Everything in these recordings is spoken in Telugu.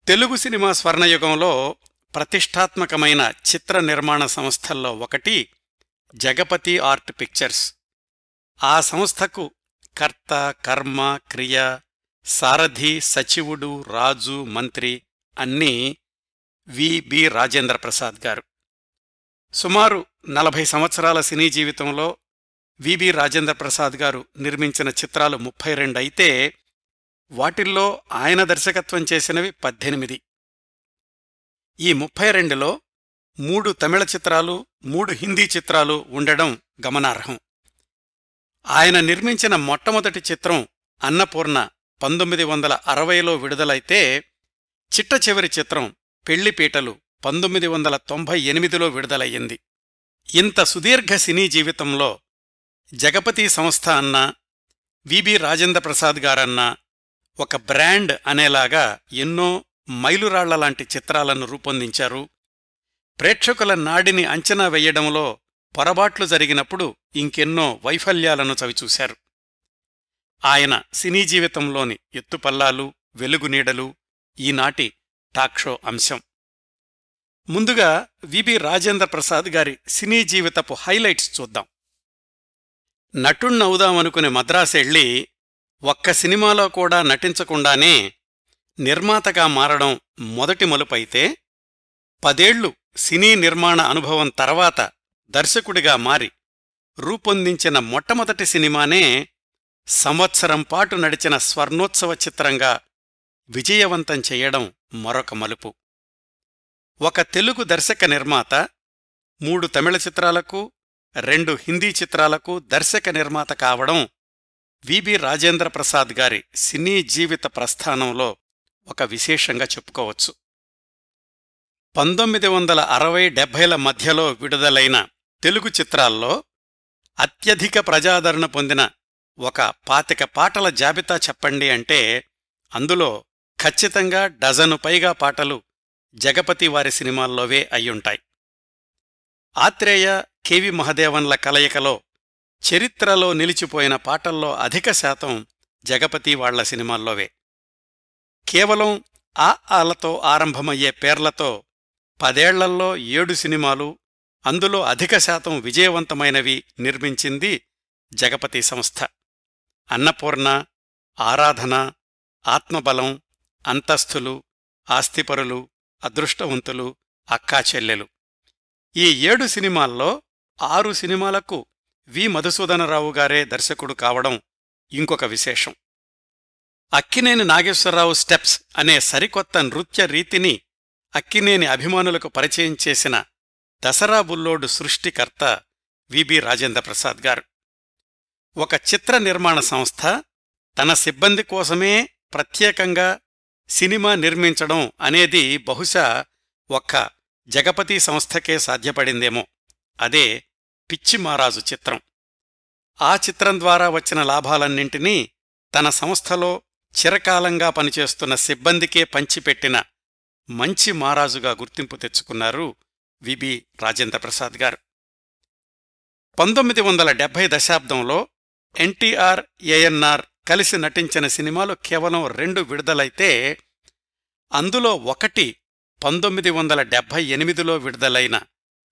తెలుగు సినిమా స్వర్ణయుగంలో ప్రతిష్టాత్మకమైన చిత్ర నిర్మాణ సంస్థల్లో ఒకటి జగపతి ఆర్ట్ పిక్చర్స్. ఆ సంస్థకు కర్త, కర్మ, క్రియ, సారథి, సచివుడు, రాజు, మంత్రి అన్నీ వి రాజేంద్ర ప్రసాద్ గారు. సుమారు 40 సంవత్సరాల సినీ జీవితంలో వి రాజేంద్ర ప్రసాద్ గారు నిర్మించిన చిత్రాలు 32 అయితే వాటిల్లో ఆయన దర్శకత్వం చేసినవి 18. ఈ 32లో 3 తమిళ చిత్రాలు, 3 హిందీ చిత్రాలు ఉండడం గమనార్హం. ఆయన నిర్మించిన మొట్టమొదటి చిత్రం అన్నపూర్ణ 1960లో విడుదలైతే, చిట్ట చివరి చిత్రం పెళ్లిపీటలు 1998లో విడుదలయ్యింది. ఇంత సుదీర్ఘ సినీ జీవితంలో జగపతి సంస్థ అన్నా, వి రాజేంద్ర ప్రసాద్ గారన్నా ఒక బ్రాండ్ అనేలాగా ఎన్నో మైలురాళ్లలాంటి చిత్రాలను రూపొందించారు. ప్రేక్షకుల నాడిని అంచనా వెయ్యడంలో పొరబాట్లు జరిగినప్పుడు ఇంకెన్నో వైఫల్యాలను చవిచూశారు. ఆయన సినీ జీవితంలోని ఎత్తుపల్లాలు, వెలుగునీడలు ఈనాటి టాక్షో అంశం. ముందుగా వి రాజేంద్ర ప్రసాద్ గారి సినీ జీవితపు హైలైట్స్ చూద్దాం. నటుణ్ణవుదామనుకుని మద్రాసెళ్ళి ఒక్క సినిమాలో కూడా నటించకుండానే నిర్మాతగా మారడం మొదటి మలుపైతే, 10 ఏళ్లు సినీ నిర్మాణ అనుభవం తర్వాత దర్శకుడిగా మారి రూపొందించిన మొట్టమొదటి సినిమానే సంవత్సరం పాటు నడిచిన స్వర్ణోత్సవ చిత్రంగా విజయవంతం చెయ్యడం మరొక మలుపు. ఒక తెలుగు దర్శక నిర్మాత 3 తమిళ చిత్రాలకు, 2 హిందీ చిత్రాలకు దర్శక నిర్మాత కావడం వి రాజేంద్ర ప్రసాద్ గారి సినీ జీవిత ప్రస్థానంలో ఒక విశేషంగా చెప్పుకోవచ్చు. 1960-70ల మధ్యలో విడుదలైన తెలుగు చిత్రాల్లో అత్యధిక ప్రజాదరణ పొందిన ఒక 25 పాటల జాబితా చెప్పండి అంటే అందులో ఖచ్చితంగా డజను పైగా పాటలు జగపతి వారి సినిమాల్లోవే అయ్యుంటాయి. ఆత్రేయ, కెవి మహదేవన్ల కలయికలో చరిత్రలో నిలిచిపోయిన పాటల్లో అధిక శాతం జగపతి వాళ్ల సినిమాల్లోవే. కేవలం ఆలతో ఆరంభమయ్యే పేర్లతో 10 ఏళ్లలో 7 సినిమాలు, అందులో అధిక శాతం విజయవంతమైనవి నిర్మించింది జగపతి సంస్థ. అన్నపూర్ణ, ఆరాధన, ఆత్మబలం, అంతస్థులు, ఆస్తిపరులు, అదృష్టవంతులు, అక్కా చెల్లెలు ఈ 7 సినిమాల్లో 6 సినిమాలకు వి మధుసూదనరావు గారే దర్శకుడు కావడం ఇంకొక విశేషం. అక్కినేని నాగేశ్వరరావు స్టెప్స్ అనే సరికొత్త నృత్య రీతిని అక్కినేని అభిమానులకు పరిచయం చేసిన దసరా బుల్లోడు సృష్టికర్త వి రాజేంద్ర ప్రసాద్ గారు. ఒక చిత్ర నిర్మాణ సంస్థ తన సిబ్బంది కోసమే ప్రత్యేకంగా సినిమా నిర్మించడం అనేది బహుశా ఒక్క జగపతి సంస్థకే సాధ్యపడిందేమో. అదే పిచ్చి మారాజు చిత్రం. ఆ చిత్రం ద్వారా వచ్చిన లాభాలన్నింటినీ తన సంస్థలో చిరకాలంగా పనిచేస్తున్న సిబ్బందికే పంచిపెట్టిన మంచి మారాజుగా గుర్తింపు తెచ్చుకున్నారు వి రాజేంద్ర ప్రసాద్ గారు. 1970 దశాబ్దంలో ఎన్టీఆర్, ఏఎన్నార్ కలిసి నటించిన సినిమాలు కేవలం 2 విడుదలైతే, అందులో ఒకటి 1978లో విడుదలైన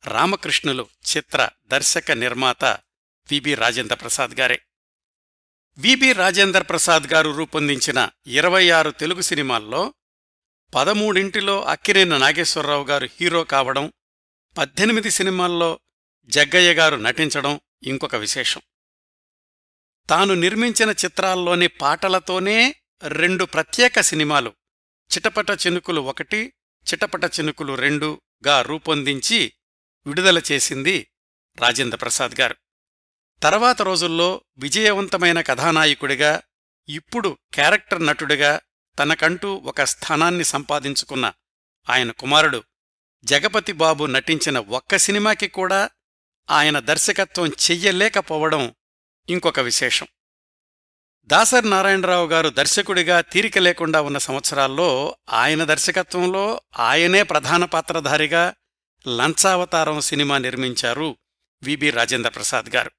రామకృష్ణులు చిత్ర దర్శక నిర్మాత వి రాజేంద్ర ప్రసాద్ గారే. వి రాజేంద్ర ప్రసాద్ గారు రూపొందించిన 26 తెలుగు సినిమాల్లో 13 అక్కినేని నాగేశ్వరరావు గారు హీరో కావడం, 18 సినిమాల్లో జగ్గయ్య గారు నటించడం ఇంకొక విశేషం. తాను నిర్మించిన చిత్రాల్లోని పాటలతోనే 2 ప్రత్యేక సినిమాలు చిటపట చినుకులు 1, చిటపట చినుకులు 2గా రూపొందించి విడుదల చేసింది రాజేంద్ర ప్రసాద్ గారు. తర్వాత రోజుల్లో విజయవంతమైన కథానాయకుడిగా, ఇప్పుడు క్యారెక్టర్ నటుడిగా తనకంటూ ఒక స్థానాన్ని సంపాదించుకున్న ఆయన కుమారుడు జగపతి బాబు నటించిన ఒక్క సినిమాకి కూడా ఆయన దర్శకత్వం చెయ్యలేకపోవడం ఇంకొక విశేషం. దాసరి నారాయణరావు గారు దర్శకుడిగా తీరిక లేకుండా ఉన్న సంవత్సరాల్లో ఆయన దర్శకత్వంలో ఆయనే ప్రధాన పాత్రధారిగా లంచావతారం సినిమా నిర్మించారు వి రాజేంద్ర ప్రసాద్ గారు.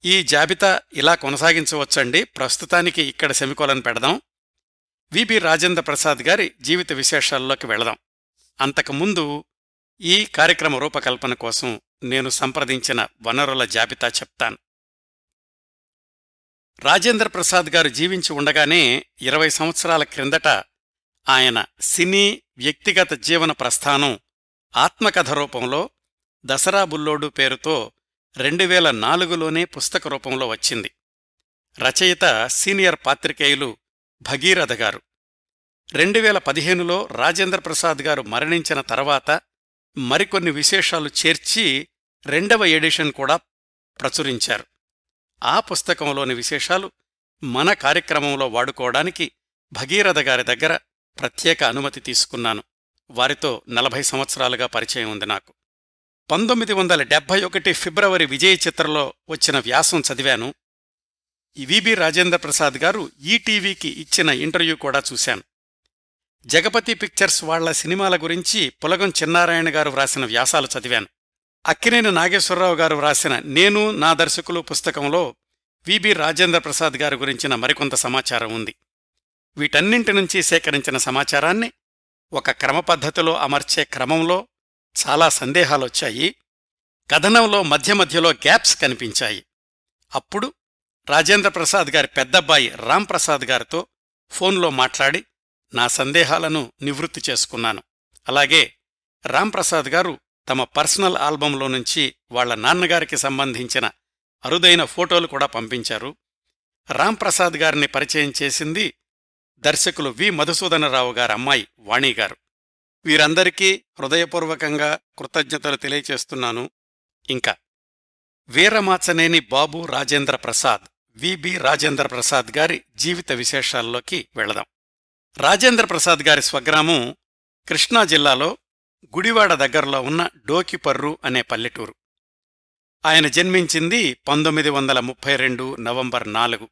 ఈ జాబితా ఇలా కొనసాగించవచ్చండి. ప్రస్తుతానికి ఇక్కడ సెమికోలన్ పెడదాం. విబి రాజేంద్ర ప్రసాద్ గారి జీవిత విశేషాల్లోకి వెళదాం. అంతకుముందు ఈ కార్యక్రమ రూపకల్పన కోసం నేను సంప్రదించిన వనరుల జాబితా చెప్తాను. రాజేంద్ర ప్రసాద్ గారు జీవించి ఉండగానే 20 సంవత్సరాల క్రిందట ఆయన సినీ వ్యక్తిగత జీవన ప్రస్థానం ఆత్మకథ రూపంలో దసరా బుల్లోడు పేరుతో 2004లోనే పుస్తక రూపంలో వచ్చింది. రచయిత సీనియర్ పాత్రికేయులు భగీరథ గారు. 2015లో రాజేంద్ర ప్రసాద్ గారు మరణించిన తర్వాత మరికొన్ని విశేషాలు చేర్చి 2వ ఎడిషన్ కూడా ప్రచురించారు. ఆ పుస్తకంలోని విశేషాలు మన కార్యక్రమంలో వాడుకోవడానికి భగీరథ గారి దగ్గర ప్రత్యేక అనుమతి తీసుకున్నాను. వారితో 40 సంవత్సరాలుగా పరిచయం ఉంది నాకు. 1971 ఫిబ్రవరి విజయ చిత్రలో వచ్చిన వ్యాసం చదివాను. విబి రాజేంద్ర ప్రసాద్ గారు ఈటీవీకి ఇచ్చిన ఇంటర్వ్యూ కూడా చూశాను. జగపతి పిక్చర్స్ వాళ్ల సినిమాల గురించి పులగం చిన్నారాయణ గారు వ్రాసిన వ్యాసాలు చదివాను. అక్కినేని నాగేశ్వరరావు గారు వ్రాసిన నేను నా దర్శకులు పుస్తకంలో విబి రాజేంద్ర ప్రసాద్ గారి గురించిన మరికొంత సమాచారం ఉంది. వీటన్నింటి నుంచి సేకరించిన సమాచారాన్ని ఒక క్రమపద్ధతిలో అమర్చే క్రమంలో చాలా సందేహాలొచ్చాయి. కథనంలో మధ్య మధ్యలో గ్యాప్స్ కనిపించాయి. అప్పుడు రాజేంద్ర ప్రసాద్ గారి పెద్దబ్బాయి రాంప్రసాద్ గారితో ఫోన్లో మాట్లాడి నా సందేహాలను నివృత్తి చేసుకున్నాను. అలాగే రాంప్రసాద్ గారు తమ పర్సనల్ ఆల్బంలో నుంచి వాళ్ల నాన్నగారికి సంబంధించిన అరుదైన ఫోటోలు కూడా పంపించారు. రాంప్రసాద్ గారిని పరిచయం చేసింది దర్శకులు వి మధుసూదనరావు గారి అమ్మాయి వాణిగారు. వీరందరికీ హృదయపూర్వకంగా కృతజ్ఞతలు తెలియచేస్తున్నాను. ఇంకా వీరమాచనేని బాబు రాజేంద్ర ప్రసాద్, విబి రాజేంద్ర ప్రసాద్ గారి జీవిత విశేషాల్లోకి వెళదాం. రాజేంద్ర ప్రసాద్ గారి స్వగ్రామం కృష్ణా జిల్లాలో గుడివాడ దగ్గరలో ఉన్న డోకిపర్రు అనే పల్లెటూరు. ఆయన జన్మించింది 1932 నవంబర్ 4.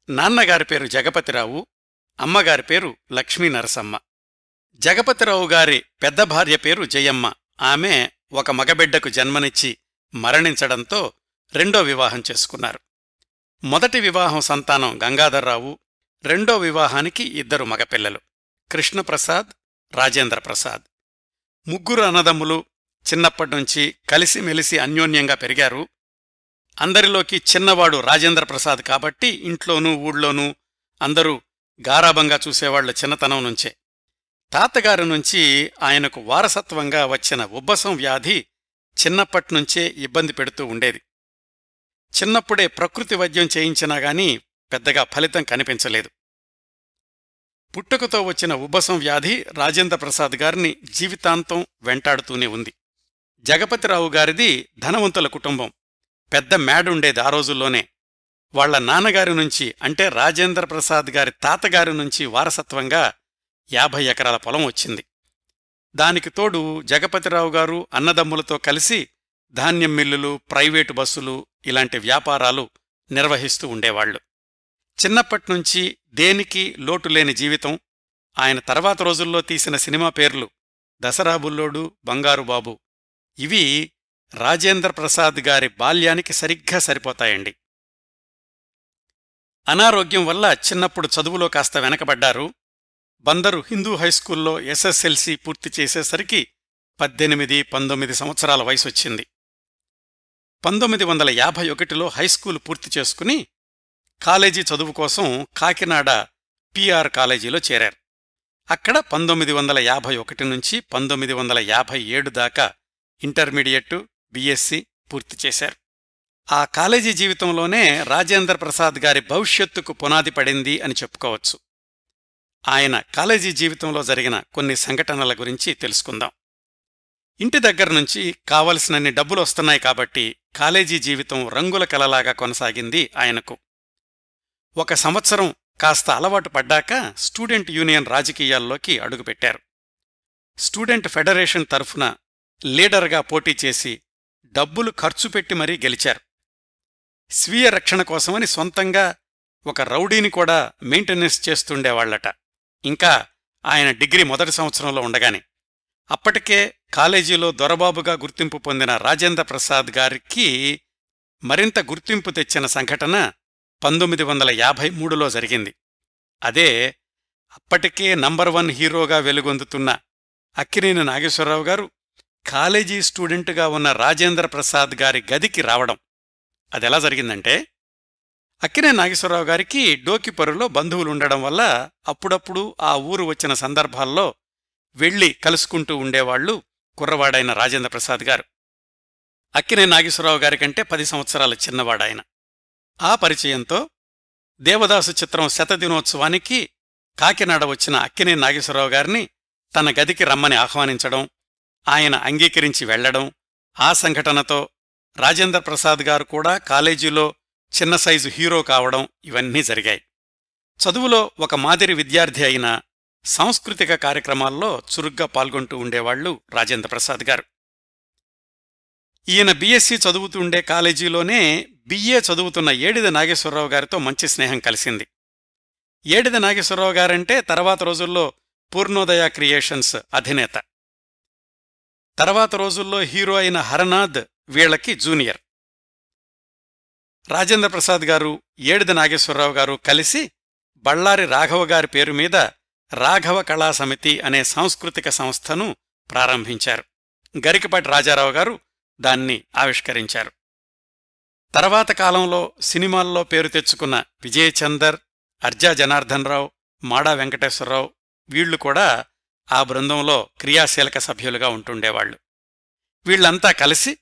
నాన్నగారి పేరు జగపతిరావు, అమ్మగారి పేరు లక్ష్మీ నరసమ్మ. జగపతిరావు గారి పెద్ద భార్య పేరు జయమ్మ. ఆమె ఒక మగబిడ్డకు జన్మనిచ్చి మరణించడంతో 2వ వివాహం చేసుకున్నారు. మొదటి వివాహం సంతానం గంగాధర్రావు, 2వ వివాహానికి 2 మగపిల్లలు కృష్ణప్రసాద్, రాజేంద్ర ప్రసాద్. ముగ్గురు అన్నదమ్ములు చిన్నప్పటినుంచి కలిసిమెలిసి అన్యోన్యంగా పెరిగారు. అందరిలోకి చిన్నవాడు రాజేంద్ర ప్రసాద్ కాబట్టి ఇంట్లోనూ ఊళ్ళోనూ అందరూ గారాబంగా చూసేవాళ్లు చిన్నతనం నుంచే. తాతగారి నుంచి ఆయనకు వారసత్వంగా వచ్చిన ఉబ్బసం వ్యాధి చిన్నప్పట్నుంచే ఇబ్బంది పెడుతూ ఉండేది. చిన్నప్పుడే ప్రకృతి వైద్యం చేయించినాగాని పెద్దగా ఫలితం కనిపించలేదు. పుట్టుకతో వచ్చిన ఉబ్బసం వ్యాధి రాజేంద్ర ప్రసాద్ గారిని జీవితాంతం వెంటాడుతూనే ఉంది. జగపతిరావు గారిది ధనవంతుల కుటుంబం. పెద్ద మేడుండేది ఆ రోజుల్లోనే. వాళ్ల నాన్నగారి నుంచి అంటే రాజేంద్ర ప్రసాద్ గారి తాతగారి నుంచి వారసత్వంగా 50 ఎకరాల పొలం వచ్చింది. దానికి తోడు జగపతిరావు గారు అన్నదమ్ములతో కలిసి ధాన్యం మిల్లులు, ప్రైవేటు బస్సులు ఇలాంటి వ్యాపారాలు నిర్వహిస్తూ ఉండేవాళ్లు. చిన్నప్పట్నుంచి దేనికి లోటులేని జీవితం. ఆయన తర్వాత రోజుల్లో తీసిన సినిమా పేర్లు దసరా బుల్లోడు, బంగారు బాబు. ఇవి రాజేంద్ర ప్రసాద్ గారి బాల్యానికి సరిగ్గా సరిపోతాయండి. అనారోగ్యం వల్ల చిన్నప్పుడు చదువులో కాస్త వెనకబడ్డారు. బందరు హిందూ హైస్కూల్లో ఎస్ఎస్ఎల్సి పూర్తి చేసేసరికి 18, 19 సంవత్సరాల వయసొచ్చింది. 1951లో హైస్కూలు పూర్తి చేసుకుని కాలేజీ చదువు కోసం కాకినాడ పిఆర్ కాలేజీలో చేరారు. అక్కడ 1951 నుంచి 1957 దాకా ఇంటర్మీడియట్, బిఎస్సి పూర్తి చేశారు. ఆ కాలేజీ జీవితంలోనే రాజేంద్ర ప్రసాద్ గారి భవిష్యత్తుకు పునాది పడింది అని చెప్పుకోవచ్చు. ఆయన కాలేజీ జీవితంలో జరిగిన కొన్ని సంఘటనల గురించి తెలుసుకుందాం. ఇంటి దగ్గర్నుంచి కావలసినన్ని డబ్బులొస్తున్నాయి కాబట్టి కాలేజీ జీవితం రంగుల కలలాగా కొనసాగింది ఆయనకు. 1 సంవత్సరం కాస్త అలవాటు పడ్డాక స్టూడెంట్ యూనియన్ రాజకీయాల్లోకి అడుగుపెట్టారు. స్టూడెంట్ ఫెడరేషన్ తరఫున లీడర్గా పోటీ చేసి డబ్బులు ఖర్చుపెట్టి మరీ గెలిచారు. స్వీయ రక్షణ కోసమని సొంతంగా ఒక రౌడీని కూడా మెయింటెనెన్స్ చేస్తుండేవాళ్లట. ఇంకా ఆయన డిగ్రీ మొదటి సంవత్సరంలో ఉండగానే. అప్పటికే కాలేజీలో దొరబాబుగా గుర్తింపు పొందిన రాజేంద్ర ప్రసాద్ గారికి మరింత గుర్తింపు తెచ్చిన సంఘటన 1953లో జరిగింది. అదే అప్పటికే నంబర్ 1 హీరోగా వెలుగొందుతున్న అక్కినేని నాగేశ్వరరావు గారు కాలేజీ స్టూడెంటుగా ఉన్న రాజేంద్ర ప్రసాద్ గారి గదికి రావడం. అదెలా జరిగిందంటే, అక్కినేని నాగేశ్వరరావు గారికి డోకిపరులో బంధువులుండడం వల్ల అప్పుడప్పుడు ఆ ఊరు వచ్చిన సందర్భాల్లో వెళ్లి కలుసుకుంటూ ఉండేవాళ్లు కుర్రవాడైన రాజేంద్ర ప్రసాద్ గారు. అక్కినేని నాగేశ్వరరావు గారికంటే 10 సంవత్సరాల చిన్నవాడాయన. ఆ పరిచయంతో దేవదాసు చిత్రం శతదినోత్సవానికి కాకినాడ వచ్చిన అక్కినేని నాగేశ్వరరావు గారిని తన గదికి రమ్మని ఆహ్వానించడం, ఆయన అంగీకరించి వెళ్లడం, ఆ సంఘటనతో రాజేంద్ర ప్రసాద్ గారు కూడా కాలేజీలో చిన్న సైజు హీరో కావడం ఇవన్నీ జరిగాయి. చదువులో ఒక మాదిరి విద్యార్థి అయిన సాంస్కృతిక కార్యక్రమాల్లో చురుగ్గా పాల్గొంటూ ఉండేవాళ్లు రాజేంద్ర ప్రసాద్ గారు. ఈయన బీఎస్సీ చదువుతుండే కాలేజీలోనే బిఏ చదువుతున్న ఏడిద నాగేశ్వరరావు గారితో మంచి స్నేహం కలిసింది. ఏడిద నాగేశ్వరరావు గారంటే తర్వాత రోజుల్లో పూర్ణోదయ క్రియేషన్స్ అధినేత. తర్వాత రోజుల్లో హీరో అయిన హరనాథ్ వీళ్లకి జూనియర్. రాజేంద్ర ప్రసాద్ గారు, ఏడిద నాగేశ్వరరావు గారు కలిసి బళ్ళారి రాఘవ గారి పేరు మీద రాఘవ కళా సమితి అనే సాంస్కృతిక సంస్థను ప్రారంభించారు. గరికపాటి రాజారావు గారు దాన్ని ఆవిష్కరించారు. తర్వాత కాలంలో సినిమాల్లో పేరు తెచ్చుకున్న విజయచందర్, అర్జా జనార్దనరావు, మాడా వెంకటేశ్వరరావు వీళ్లు కూడా ఆ బృందంలో క్రియాశీలక సభ్యులుగా ఉంటుండేవాళ్లు. వీళ్లంతా కలిసి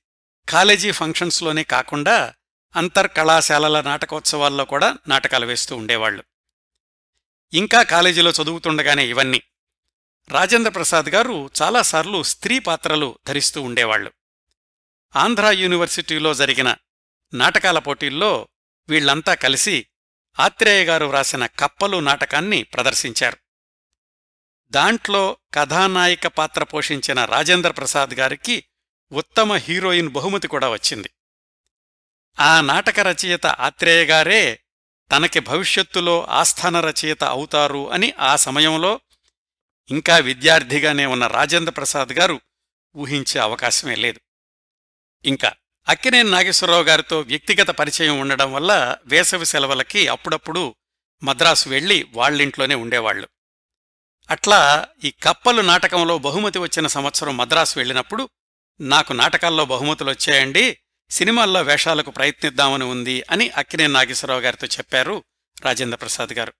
కాలేజీ ఫంక్షన్స్లోనే కాకుండా అంతర్కళాశాలల నాటకోత్సవాల్లో కూడా నాటకాలు వేస్తూ ఉండేవాళ్లు. ఇంకా కాలేజీలో చదువుతుండగానే ఇవన్నీ. రాజేంద్ర ప్రసాద్ గారు చాలాసార్లు స్త్రీ పాత్రలు ధరిస్తూ ఉండేవాళ్లు. ఆంధ్రా యూనివర్సిటీలో జరిగిన నాటకాల పోటీల్లో వీళ్లంతా కలిసి ఆత్రేయ గారు వ్రాసిన కప్పలు నాటకాన్ని ప్రదర్శించారు. దాంట్లో కథానాయిక పాత్ర పోషించిన రాజేంద్ర ప్రసాద్ గారికి ఉత్తమ హీరోయిన్ బహుమతి కూడా వచ్చింది. ఆ నాటక రచయిత ఆత్రేయ గారే తనకి భవిష్యత్తులో ఆస్థాన రచయిత అవుతారు అని ఆ సమయంలో ఇంకా విద్యార్థిగానే ఉన్న రాజేంద్ర ప్రసాద్ గారు ఊహించే అవకాశమే లేదు. ఇంకా అక్కినేని నాగేశ్వరరావు గారితో వ్యక్తిగత పరిచయం ఉండడం వల్ల వేసవి సెలవులకి అప్పుడప్పుడు మద్రాసు వెళ్లి వాళ్ళింట్లోనే ఉండేవాళ్లు. అట్లా ఈ కప్పలు నాటకంలో బహుమతి వచ్చిన సంవత్సరం మద్రాసు వెళ్ళినప్పుడు, నాకు నాటకాల్లో బహుమతులొచ్చాయండి, సినిమాల్లో వేషాలకు ప్రయత్నిద్దామని ఉంది అని అక్కినేని నాగేశ్వరరావు గారితో చెప్పారు రాజేంద్ర ప్రసాద్ గారు.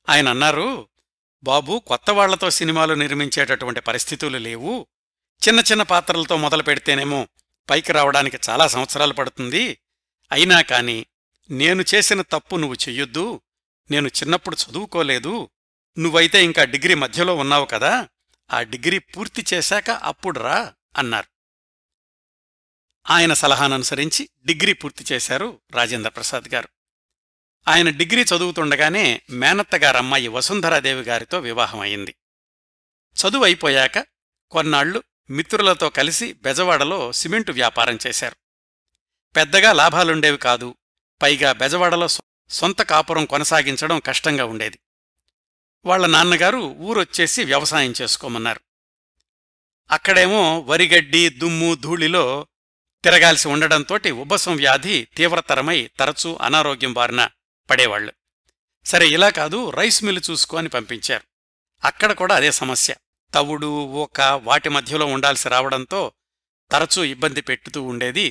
ఆయన అన్నారు, బాబూ, కొత్త వాళ్లతో సినిమాలు నిర్మించేటటువంటి పరిస్థితులు లేవు. చిన్న చిన్న పాత్రలతో మొదలు పెడితేనేమో పైకి రావడానికి చాలా సంవత్సరాలు పడుతుంది. అయినా కాని నేను చేసిన తప్పు నువ్వు చెయ్యొద్దు. నేను చిన్నప్పుడు చదువుకోలేదు. నువ్వైతే ఇంకా డిగ్రీ మధ్యలో ఉన్నావు కదా, ఆ డిగ్రీ పూర్తి చేశాక అప్పుడు రా అన్నారు. ఆయన సలహాననుసరించి డిగ్రీ పూర్తి చేశారు రాజేంద్ర ప్రసాద్ గారు. ఆయన డిగ్రీ చదువుతుండగానే మేనత్తగారమ్మాయి వసుంధరాదేవి గారితో వివాహం అయింది. చదువు అయిపోయాక కొన్నాళ్లు మిత్రులతో కలిసి బెజవాడలో సిమెంటు వ్యాపారం చేశారు. పెద్దగా లాభాలుండేవి కాదు. పైగా బెజవాడలో సొంత కాపురం కొనసాగించడం కష్టంగా ఉండేది. వాళ్ల నాన్నగారు ఊరొచ్చేసి వ్యవసాయం చేసుకోమన్నారు. అక్కడేమో వరిగడ్డి, దుమ్ము, ధూళిలో తిరగాల్సి ఉండడంతోటి ఉబ్బసం వ్యాధి తీవ్రతరమై తరచూ అనారోగ్యం బారిన పడేవాళ్లు. సరే, ఇలా కాదు, రైస్ మిల్లు చూసుకో అని పంపించారు. అక్కడ కూడా అదే సమస్య. తవుడు, ఊక వాటి మధ్యలో ఉండాల్సి రావడంతో తరచూ ఇబ్బంది పెట్టుతూ ఉండేది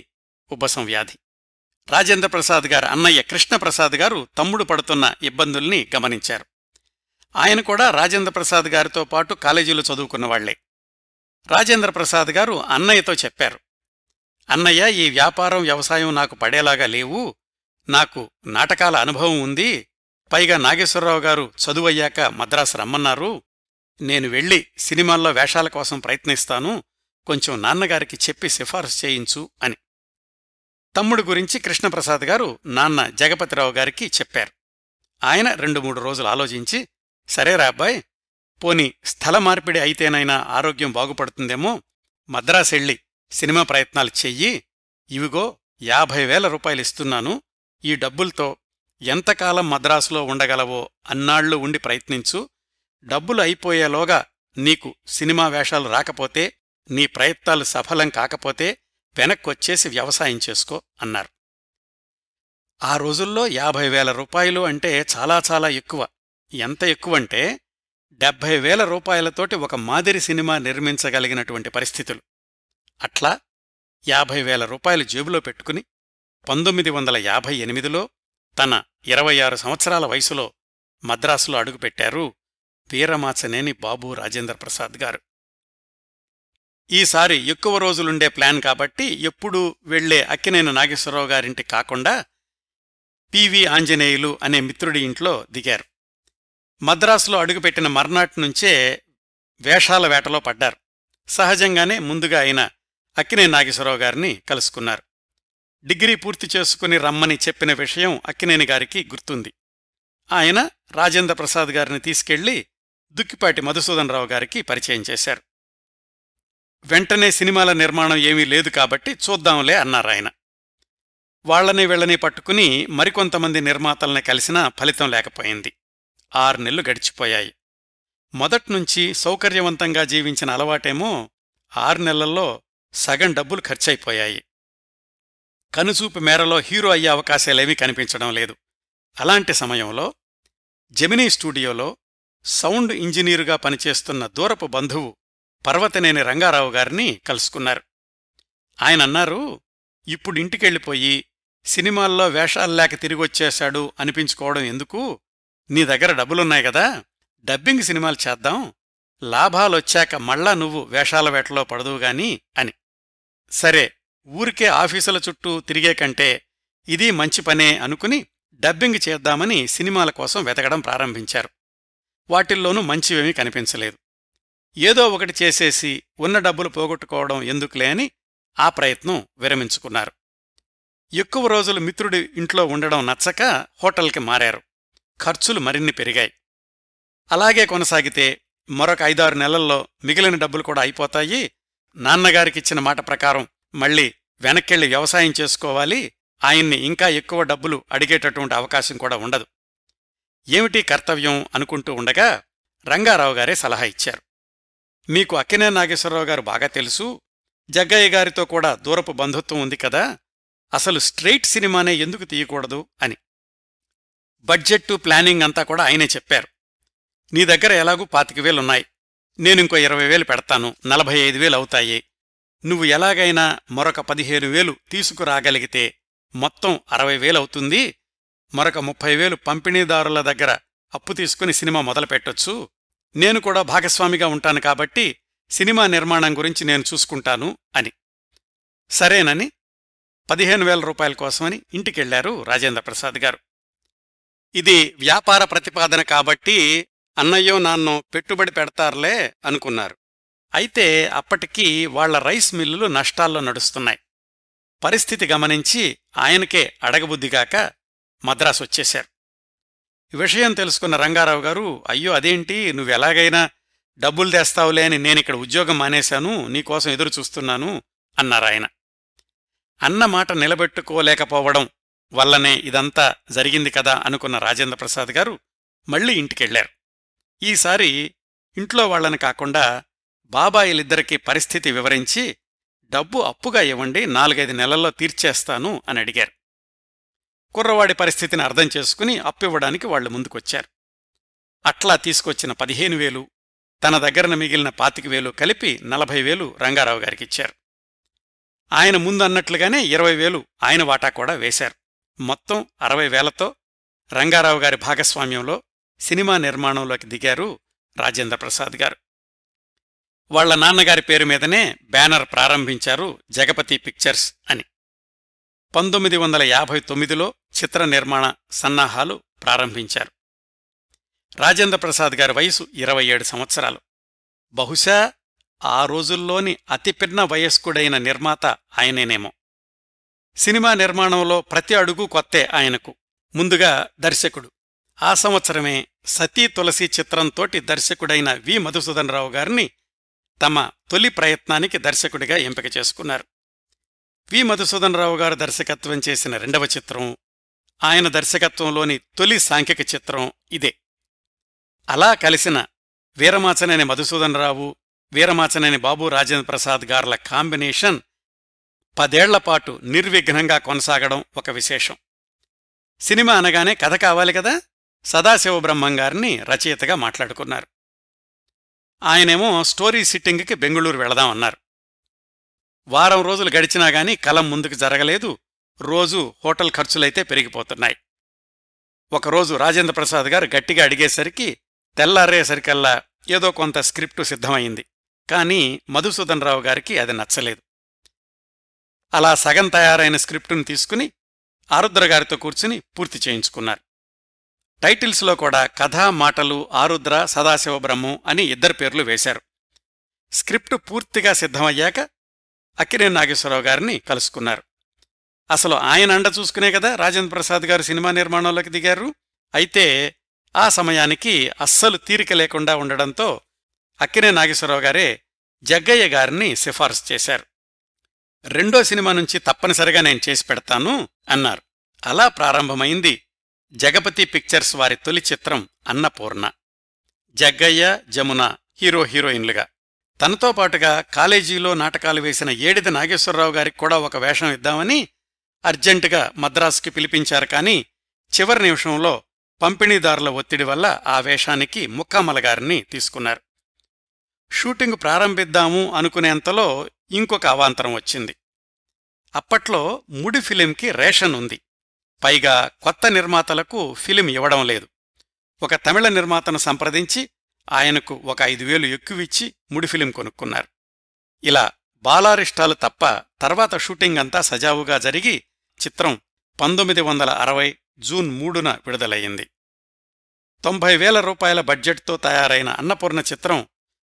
ఉబ్బసం వ్యాధి. రాజేంద్ర ప్రసాద్ గారు అన్నయ్య కృష్ణప్రసాద్ గారు తమ్ముడు పడుతున్న ఇబ్బందుల్ని గమనించారు. ఆయన కూడా రాజేంద్ర ప్రసాద్ గారితో పాటు కాలేజీలో చదువుకున్నవాళ్లే. రాజేంద్ర ప్రసాద్ గారు అన్నయ్యతో చెప్పారు, అన్నయ్య, ఈ వ్యాపారం వ్యవసాయం నాకు పడేలాగా లేవు. నాకు నాటకాల అనుభవం ఉంది. పైగా నాగేశ్వరరావు గారు చదువయ్యాక మద్రాసు రమ్మన్నారు. నేను వెళ్లి సినిమాల్లో వేషాల కోసం ప్రయత్నిస్తాను. కొంచెం నాన్నగారికి చెప్పి సిఫారసు చేయించు అని. తమ్ముడు గురించి కృష్ణప్రసాద్ గారు నాన్న జగపతిరావు గారికి చెప్పారు. ఆయన 2-3 రోజులు ఆలోచించి, సరేరా అబ్బాయ్, పోని స్థల మార్పిడి అయితేనైనా ఆరోగ్యం బాగుపడుతుందేమో, మద్రాసెళ్ళి సినిమా ప్రయత్నాలు చెయ్యి. ఇవిగో 50,000 రూపాయలిస్తున్నాను. ఈ డబ్బులతో ఎంతకాలం మద్రాసులో ఉండగలవో అన్నాళ్లు ఉండి ప్రయత్నించు. డబ్బులు అయిపోయేలోగా నీకు సినిమా వేషాలు రాకపోతే, నీ ప్రయత్నాలు సఫలం కాకపోతే వెనక్కొచ్చేసి వ్యవసాయం చేసుకో అన్నారు. ఆ రోజుల్లో 50,000 రూపాయలు అంటే చాలా చాలా ఎక్కువ. ఎంత ఎక్కువంటే 70,000 రూపాయలతోటి ఒక మాదిరి సినిమా నిర్మించగలిగినటువంటి పరిస్థితులు. అట్లా 50,000 రూపాయలు జేబులో పెట్టుకుని 1958లో తన 26 సంవత్సరాల వయసులో మద్రాసులో అడుగుపెట్టారు వీరమాచనేని బాబూ రాజేంద్ర ప్రసాద్ గారు. ఈసారి ఎక్కువ రోజులుండే ప్లాన్ కాబట్టి ఎప్పుడూ వెళ్లే అక్కినేని నాగేశ్వరరావు గారింటి కాకుండా పివి ఆంజనేయులు అనే మిత్రుడి ఇంట్లో దిగారు. మద్రాసులో అడుగుపెట్టిన మర్నాటి నుంచే వేషాల వేటలో పడ్డారు. సహజంగానే ముందుగా ఆయన అక్కినేని నాగేశ్వరరావు గారిని కలుసుకున్నారు. డిగ్రీ పూర్తి చేసుకుని రమ్మని చెప్పిన విషయం అక్కినేని గారికి గుర్తుంది. ఆయన రాజేంద్ర ప్రసాద్ గారిని తీసుకెళ్లి దుక్కిపాటి మధుసూదనరావు గారికి పరిచయం చేశారు. వెంటనే సినిమాల నిర్మాణం ఏమీ లేదు కాబట్టి చూద్దాంలే అన్నారాయన. వాళ్లని వీళ్లని పట్టుకుని మరికొంతమంది నిర్మాతల్ని కలిసినా ఫలితం లేకపోయింది. 6 నెలలు గడిచిపోయాయి. మొదట్నుంచి సౌకర్యవంతంగా జీవించిన అలవాటేమో 6 నెలల్లో సగం డబ్బులు ఖర్చయిపోయాయి. కనుచూపు మేరలో హీరో అయ్యే అవకాశాలేమీ కనిపించడం లేదు. అలాంటి సమయంలో జెమినీ స్టూడియోలో సౌండ్ ఇంజనీరుగా పనిచేస్తున్న దూరపు బంధువు పర్వతనేని రంగారావు గారిని కలుసుకున్నారు. ఆయనన్నారు, ఇప్పుడింటికెళ్ళిపోయి సినిమాల్లో వేషాల్లేక తిరిగొచ్చేశాడు అనిపించుకోవడం ఎందుకు? నీ దగ్గర డబ్బులున్నాయి గదా, డబ్బింగ్ సినిమాలు చేద్దాం, లాభాలొచ్చాక మళ్ళా నువ్వు వేషాల వేటలో పడదువుగాని అని. సరే, ఊరికే ఆఫీసుల చుట్టూ తిరిగే కంటే ఇదీ మంచి పనే అనుకుని డబ్బింగ్ చేద్దామని సినిమాల కోసం వెతకడం ప్రారంభించారు. వాటిల్లోనూ మంచివేమీ కనిపించలేదు. ఏదో ఒకటి చేసేసి ఉన్న డబ్బులు పోగొట్టుకోవడం ఎందుకులే అని ఆ ప్రయత్నం విరమించుకున్నారు. ఎక్కువ రోజులు మిత్రుడి ఇంట్లో ఉండడం నచ్చక హోటల్కి మారారు. ఖర్చులు మరిన్ని పెరిగాయి. అలాగే కొనసాగితే మరొక 5-6 నెలల్లో మిగిలిన డబ్బులు కూడా అయిపోతాయి. నాన్నగారికిచ్చిన మాట ప్రకారం మళ్ళీ వెనక్కెళ్ళి వ్యవసాయం చేసుకోవాలి. ఆయన్ని ఇంకా ఎక్కువ డబ్బులు అడిగేటటువంటి అవకాశం కూడా ఉండదు. ఏమిటి కర్తవ్యం అనుకుంటూ ఉండగా రంగారావు గారే సలహా ఇచ్చారు. మీకు అక్కినేని నాగేశ్వరరావు గారు బాగా తెలుసు, జగ్గయ్య గారితో కూడా దూరపు బంధుత్వం ఉంది కదా, అసలు స్ట్రెయిట్ సినిమానే ఎందుకు తీయకూడదు అని. బడ్జెట్టు ప్లానింగ్ అంతా కూడా ఆయనే చెప్పారు. నీ దగ్గర ఎలాగూ 25,000 నేనింకో 20,000 పెడతాను, 45,000 అవుతాయి. నువ్వు ఎలాగైనా మరొక 15,000 తీసుకురాగలిగితే మొత్తం 60,000 అవుతుంది. మరొక 30,000 పంపిణీదారుల దగ్గర అప్పు తీసుకుని సినిమా మొదలుపెట్టొచ్చు. నేను కూడా భాగస్వామిగా ఉంటాను కాబట్టి సినిమా నిర్మాణం గురించి నేను చూసుకుంటాను అని. సరేనని 15,000 రూపాయల కోసమని ఇంటికెళ్లారు రాజేంద్ర ప్రసాద్ గారు. ఇది వ్యాపార ప్రతిపాదన కాబట్టి అన్నయ్యో నాన్నో పెట్టుబడి పెడతారులే అనుకున్నారు. అయితే అప్పటికి వాళ్ల రైస్ మిల్లులు నష్టాల్లో నడుస్తున్నాయి. పరిస్థితి గమనించి ఆయనకే అడగబుద్దిగాక మద్రాసొచ్చేశారు. విషయం తెలుసుకున్న రంగారావు గారు, అయ్యో అదేంటి, నువ్వెలాగైనా డబ్బులు తెస్తావులే అని నేనిక్కడ ఉద్యోగం మానేశాను, నీకోసం ఎదురుచూస్తున్నాను అన్నారాయన. అన్నమాట నిలబెట్టుకోలేకపోవడం వల్లనే ఇదంతా జరిగింది కదా అనుకున్న రాజేంద్ర ప్రసాద్ గారు మళ్లీ ఇంటికెళ్లారు. ఈసారి ఇంట్లో వాళ్లని కాకుండా బాబాయిలిద్దరికీ పరిస్థితి వివరించి డబ్బు అప్పుగా ఇవ్వండి, 4-5 నెలల్లో తీర్చేస్తాను అని అడిగారు. కుర్రవాడి పరిస్థితిని అర్థం చేసుకుని అప్పివ్వడానికి వాళ్లు ముందుకొచ్చారు. అట్లా తీసుకొచ్చిన 15,000 తన దగ్గరన మిగిలిన 25,000 కలిపి 40,000 రంగారావు గారికిచ్చారు. ఆయన ముందన్నట్లుగానే 20,000 ఆయన వాటా కూడా వేశారు. మొత్తం 60,000తో రంగారావు గారి భాగస్వామ్యంలో సినిమా నిర్మాణంలోకి దిగారు రాజేంద్ర ప్రసాద్ గారు. వాళ్ల నాన్నగారి పేరు మీదనే బ్యానర్ ప్రారంభించారు, జగపతి పిక్చర్స్ అని. 1959లో చిత్ర నిర్మాణ సన్నాహాలు ప్రారంభించారు. రాజేంద్ర ప్రసాద్ గారి వయసు 27 సంవత్సరాలు. బహుశా ఆ రోజుల్లోని అతిపిన్న వయస్కుడైన నిర్మాత ఆయనేనేమో. సినిమా నిర్మాణంలో ప్రతి అడుగు కొత్తే ఆయనకు. ముందుగా దర్శకుడు. ఆ సంవత్సరమే సతీ తులసి చిత్రంతోటి దర్శకుడైన వి మధుసూదనరావు గారిని తమ తొలి ప్రయత్నానికి దర్శకుడిగా ఎంపిక చేసుకున్నారు. వి మధుసూదనరావు గారు దర్శకత్వం చేసిన 2వ చిత్రం, ఆయన దర్శకత్వంలోని తొలి సాంఘిక చిత్రం ఇదే. అలా కలిసిన వీరమాచనేని మధుసూదనరావు, వీరమాచనేని బాబూ రాజేంద్ర ప్రసాద్ గార్ల కాంబినేషన్ 10 ఏళ్లపాటు నిర్విఘ్నంగా కొనసాగడం ఒక విశేషం. సినిమా అనగానే కథ కావాలి కదా, సదాశివబ్రహ్మం గారిని రచయితగా మాట్లాడుకున్నారు. ఆయనేమో స్టోరీ సిట్టింగ్కి బెంగుళూరు వెళదామన్నారు. వారం రోజులు గడిచినా గాని కలం ముందుకు జరగలేదు. రోజూ హోటల్ ఖర్చులైతే పెరిగిపోతున్నాయి. ఒకరోజు రాజేంద్ర ప్రసాద్ గారు గట్టిగా అడిగేసరికి తెల్లారేసరికల్లా ఏదో కొంత స్క్రిప్టు సిద్ధమైంది. కాని మధుసూదన్ రావు గారికి అది నచ్చలేదు. అలా సగం తయారైన స్క్రిప్టును తీసుకుని ఆరుద్రగారితో కూర్చుని పూర్తి చేయించుకున్నారు. టైటిల్స్లో కూడా కథా మాటలు ఆరుద్ర సదాశివబ్రహ్మం అని ఇద్దరు పేర్లు వేశారు. స్క్రిప్టు పూర్తిగా సిద్ధమయ్యాక అక్కినేని నాగేశ్వరరావు గారిని కలుసుకున్నారు. అసలు ఆయన అండ చూసుకునే కదా రాజేంద్ర ప్రసాద్ గారు సినిమా నిర్మాణంలోకి దిగారు. అయితే ఆ సమయానికి అస్సలు తీరిక లేకుండా ఉండడంతో అక్కినేని నాగేశ్వరరావు గారే జగ్గయ్య గారిని సిఫారసు చేశారు. రెండో సినిమా నుంచి తప్పనిసరిగా నేను చేసి పెడతాను అన్నారు. అలా ప్రారంభమైంది జగపతి పిక్చర్స్ వారి తొలి చిత్రం అన్నపూర్ణ. జగ్గయ్య, జమున హీరోయిన్లుగా. తనతో పాటుగా కాలేజీలో నాటకాలు వేసిన ఏడిది నాగేశ్వరరావు గారికి కూడా ఒక వేషం ఇద్దామని అర్జెంటుగా మద్రాసుకి పిలిపించారు. కాని చివరి నిమిషంలో పంపిణీదారుల ఒత్తిడి వల్ల ఆ వేషానికి ముక్కామల గారిని తీసుకున్నారు. షూటింగ్ ప్రారంభిద్దాము అనుకునేంతలో ఇంకొక అవాంతరం వచ్చింది. అప్పట్లో ముడి ఫిలింకి రేషన్ ఉంది. పైగా కొత్త నిర్మాతలకు ఫిలిం ఇవ్వడం లేదు. ఒక తమిళ నిర్మాతను సంప్రదించి ఆయనకు ఒక 5,000 ఎక్కువిచ్చి ముడి ఫిలిం కొనుక్కున్నారు. ఇలా బాలారిష్టాలు తప్ప తర్వాత షూటింగ్ అంతా సజావుగా జరిగి చిత్రం 1960 జూన్ 3న విడుదలయ్యింది. 90,000 రూపాయల బడ్జెట్తో తయారైన అన్నపూర్ణ చిత్రం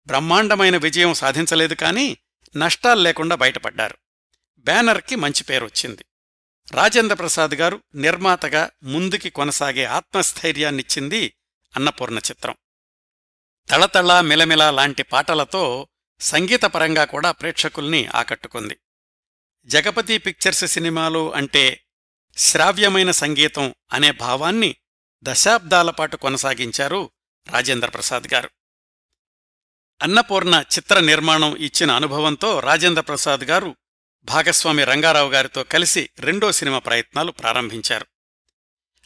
బ్రహ్మాండమైన విజయం సాధించలేదు. కానీ నష్టాల్లేకుండా బయటపడ్డారు. బ్యానర్కి మంచి పేరొచ్చింది. రాజేంద్ర ప్రసాద్ గారు నిర్మాతగా ముందుకి కొనసాగే ఆత్మస్థైర్యాన్నిచ్చింది అన్నపూర్ణ చిత్రం. తళతళా మిలమిలా లాంటి పాటలతో సంగీతపరంగా కూడా ప్రేక్షకుల్ని ఆకట్టుకుంది. జగపతి పిక్చర్స్ సినిమాలు అంటే శ్రావ్యమైన సంగీతం అనే భావాన్ని దశాబ్దాలపాటు కొనసాగించారు రాజేంద్ర ప్రసాద్ గారు. అన్నపూర్ణ చిత్ర నిర్మాణం ఇచ్చిన అనుభవంతో రాజేంద్ర ప్రసాద్ గారు భాగస్వామి రంగారావు గారితో కలిసి రెండో సినిమా ప్రయత్నాలు ప్రారంభించారు.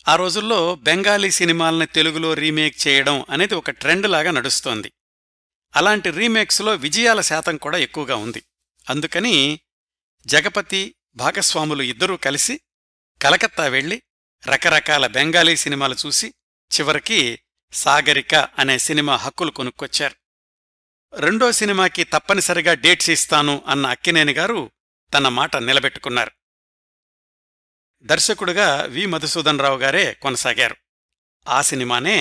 ఆ రోజుల్లో బెంగాలీ సినిమాల్ని తెలుగులో రీమేక్ చేయడం అనేది ఒక ట్రెండ్ లాగా నడుస్తోంది. అలాంటి రీమేక్స్లో విజయాల శాతం కూడా ఎక్కువగా ఉంది. అందుకని జగపతి భాగస్వాములు ఇద్దరూ కలిసి కలకత్తా వెళ్లి రకరకాల బెంగాలీ సినిమాలు చూసి చివరికి సాగరిక అనే సినిమా హక్కులు కొనుక్కొచ్చారు. రెండో సినిమాకి తప్పనిసరిగా డేట్స్ ఇస్తాను అన్న అక్కినేని గారు తన మాట నిలబెట్టుకున్నారు. దర్శకుడుగా వి మధుసూదన్ రావు గారే కొనసాగారు. ఆ సినిమానే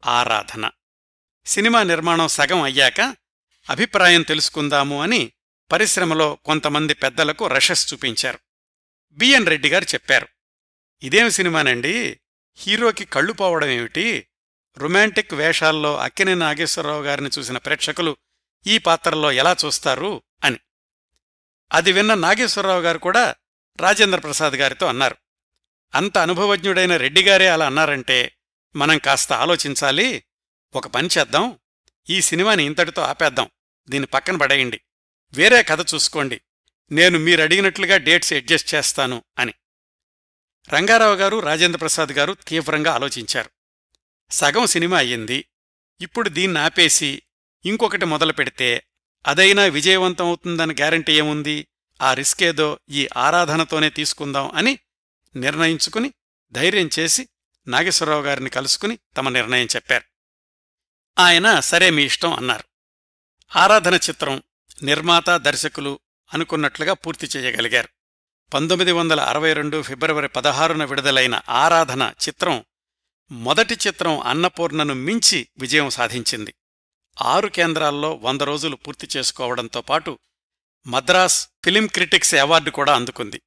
ఆరాధన. సినిమా నిర్మాణం సగం అయ్యాక అభిప్రాయం తెలుసుకుందాము అని పరిశ్రమలో కొంతమంది పెద్దలకు రషస్ చూపించారు. బిఎన్ రెడ్డి గారు చెప్పారు, ఇదేం సినిమానండి, హీరోకి కళ్ళు పోవడమేమిటి, రొమాంటిక్ వేషాల్లో అక్కినేని నాగేశ్వరరావు గారిని చూసిన ప్రేక్షకులు ఈ పాత్రలో ఎలా చూస్తారు అని. అది విన్న నాగేశ్వరరావు గారు కూడా రాజేంద్ర ప్రసాద్ గారితో అన్నారు, అంత అనుభవజ్ఞుడైన రెడ్డిగారే అలా అన్నారంటే మనం కాస్త ఆలోచించాలి. ఒక పని చేద్దాం, ఈ సినిమాని ఇంతటితో ఆపేద్దాం, దీన్ని పక్కన పడేయండి, వేరే కథ చూసుకోండి, నేను మీరడిగినట్లుగా డేట్స్ అడ్జస్ట్ చేస్తాను అని. రంగారావు గారు రాజేంద్ర ప్రసాద్ గారు తీవ్రంగా ఆలోచించారు. సగం సినిమా అయ్యింది. ఇప్పుడు దీన్ని ఆపేసి ఇంకొకటి మొదలు పెడితే అదైనా విజయవంతమవుతుందని గ్యారంటీ ఏముంది, ఆ రిస్కేదో ఈ ఆరాధనతోనే తీసుకుందాం అని నిర్ణయించుకుని ధైర్యం చేసి నాగేశ్వరరావు గారిని కలుసుకుని తమ నిర్ణయం చెప్పారు. ఆయన సరే మీ ఇష్టం అన్నారు. ఆరాధన చిత్రం నిర్మాత దర్శకులు అనుకున్నట్లుగా పూర్తి చేయగలిగారు. 1962 ఫిబ్రవరి 16న విడుదలైన ఆరాధన చిత్రం మొదటి చిత్రం అన్నపూర్ణను మించి విజయం సాధించింది. 6 కేంద్రాల్లో 100 రోజులు పూర్తి చేసుకోవడంతో పాటు మద్రాస్ ఫిలిం క్రిటిక్స్ అవార్డు కూడా అందుకుంది.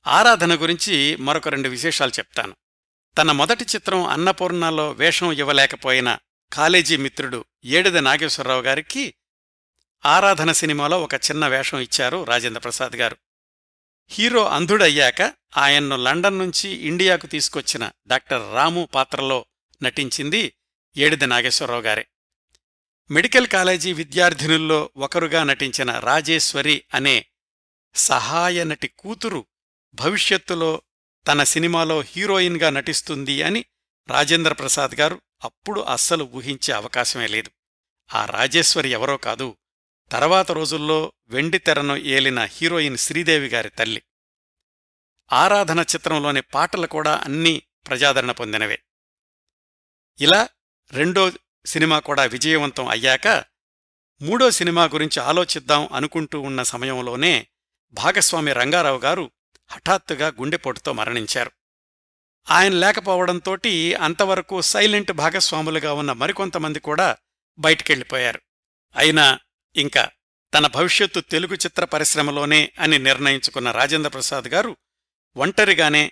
ఆరాధన గురించి మరొక 2 విశేషాలు చెప్తాను. తన మొదటి చిత్రం అన్నపూర్ణలో వేషం ఇవ్వలేకపోయిన కాలేజీ మిత్రుడు ఏడిది నాగేశ్వరరావు గారికి ఆరాధన సినిమాలో ఒక చిన్న వేషం ఇచ్చారు రాజేంద్ర ప్రసాద్ గారు. హీరో అంధుడయ్యాక ఆయన్ను లండన్ నుంచి ఇండియాకు తీసుకొచ్చిన డాక్టర్ రాము పాత్రలో నటించింది ఏడిది నాగేశ్వరరావు గారే. మెడికల్ కాలేజీ విద్యార్థినుల్లో ఒకరుగా నటించిన రాజేశ్వరి అనే సహాయ నటి కూతురు భవిష్యత్తులో తన సినిమాలో హీరోయిన్గా నటిస్తుంది అని రాజేంద్ర ప్రసాద్ గారు అప్పుడు అస్సలు ఊహించే అవకాశమే లేదు. ఆ రాజేశ్వరి ఎవరో కాదు, తర్వాత రోజుల్లో వెండితెరను ఏలిన హీరోయిన్ శ్రీదేవి గారి తల్లి. ఆరాధన చిత్రంలోని పాటలు కూడా అన్నీ ప్రజాదరణ పొందినవే. ఇలా రెండో సినిమా కూడా విజయవంతం అయ్యాక మూడో సినిమా గురించి ఆలోచిద్దాం అనుకుంటూ ఉన్న సమయంలోనే భాగస్వామి రంగారావు గారు హఠాత్తుగా గుండెపోటుతో మరణించారు. ఆయన లేకపోవడంతోటి అంతవరకు సైలెంట్ భాగస్వాములుగా ఉన్న మరికొంతమంది కూడా బయటికెళ్ళిపోయారు. అయినా ఇంకా తన భవిష్యత్తు తెలుగు చిత్ర పరిశ్రమలోనే అని నిర్ణయించుకున్న రాజేంద్రప్రసాద్ గారు ఒంటరిగానే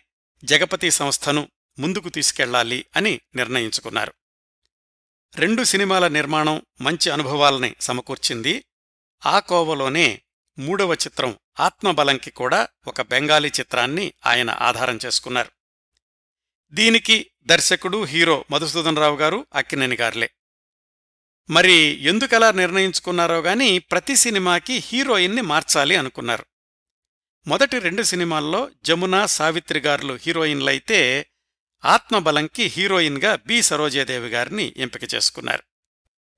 జగపతి సంస్థను ముందుకు తీసుకెళ్లాలి అని నిర్ణయించుకున్నారు. 2 సినిమాల నిర్మాణం మంచి అనుభవాల్ని సమకూర్చింది. ఆ కోవలోనే మూడవ చిత్రం ఆత్మబలంకి కూడా ఒక బెంగాలీ చిత్రాన్ని ఆయన ఆధారం చేసుకున్నారు. దీనికి దర్శకుడు హీరో మధుసూదనరావు గారు, అక్కినేని గారులే. మరి ఎందుకలా నిర్ణయించుకున్నారో గాని ప్రతి సినిమాకి హీరోయిన్ని మార్చాలి అనుకున్నారు. మొదటి 2 సినిమాల్లో జమున, సావిత్రి గారులు హీరోయిన్లయితే ఆత్మబలంకి హీరోయిన్గా బి సరోజాదేవి గారిని ఎంపిక చేసుకున్నారు.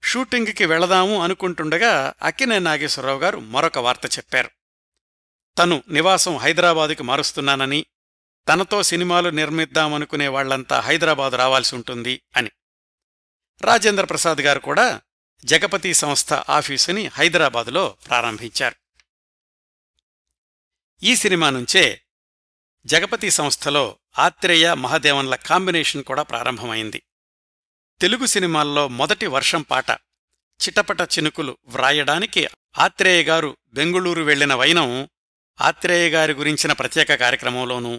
షూటింగ్కి వెళదాము అనుకుంటుండగా అక్కినేని నాగేశ్వరరావు గారు మరొక వార్త చెప్పారు. తను నివాసం హైదరాబాదుకి మారుస్తున్నానని, తనతో సినిమాలు నిర్మిద్దామనుకునే వాళ్లంతా హైదరాబాదు రావాల్సి ఉంటుంది అని. రాజేంద్రప్రసాద్ గారు కూడా జగపతి సంస్థ ఆఫీసుని హైదరాబాదులో ప్రారంభించారు. ఈ సినిమా నుంచే జగపతి సంస్థలో ఆత్రేయ, మహదేవన్ల కాంబినేషన్ కూడా ప్రారంభమైంది. తెలుగు సినిమాల్లో మొదటి వర్షం పాట చిటపట చినుకులు వ్రాయడానికి ఆత్రేయ గారు బెంగుళూరు వెళ్లిన వైనం ఆత్రేయ గారి గురించిన ప్రత్యేక కార్యక్రమంలోనూ,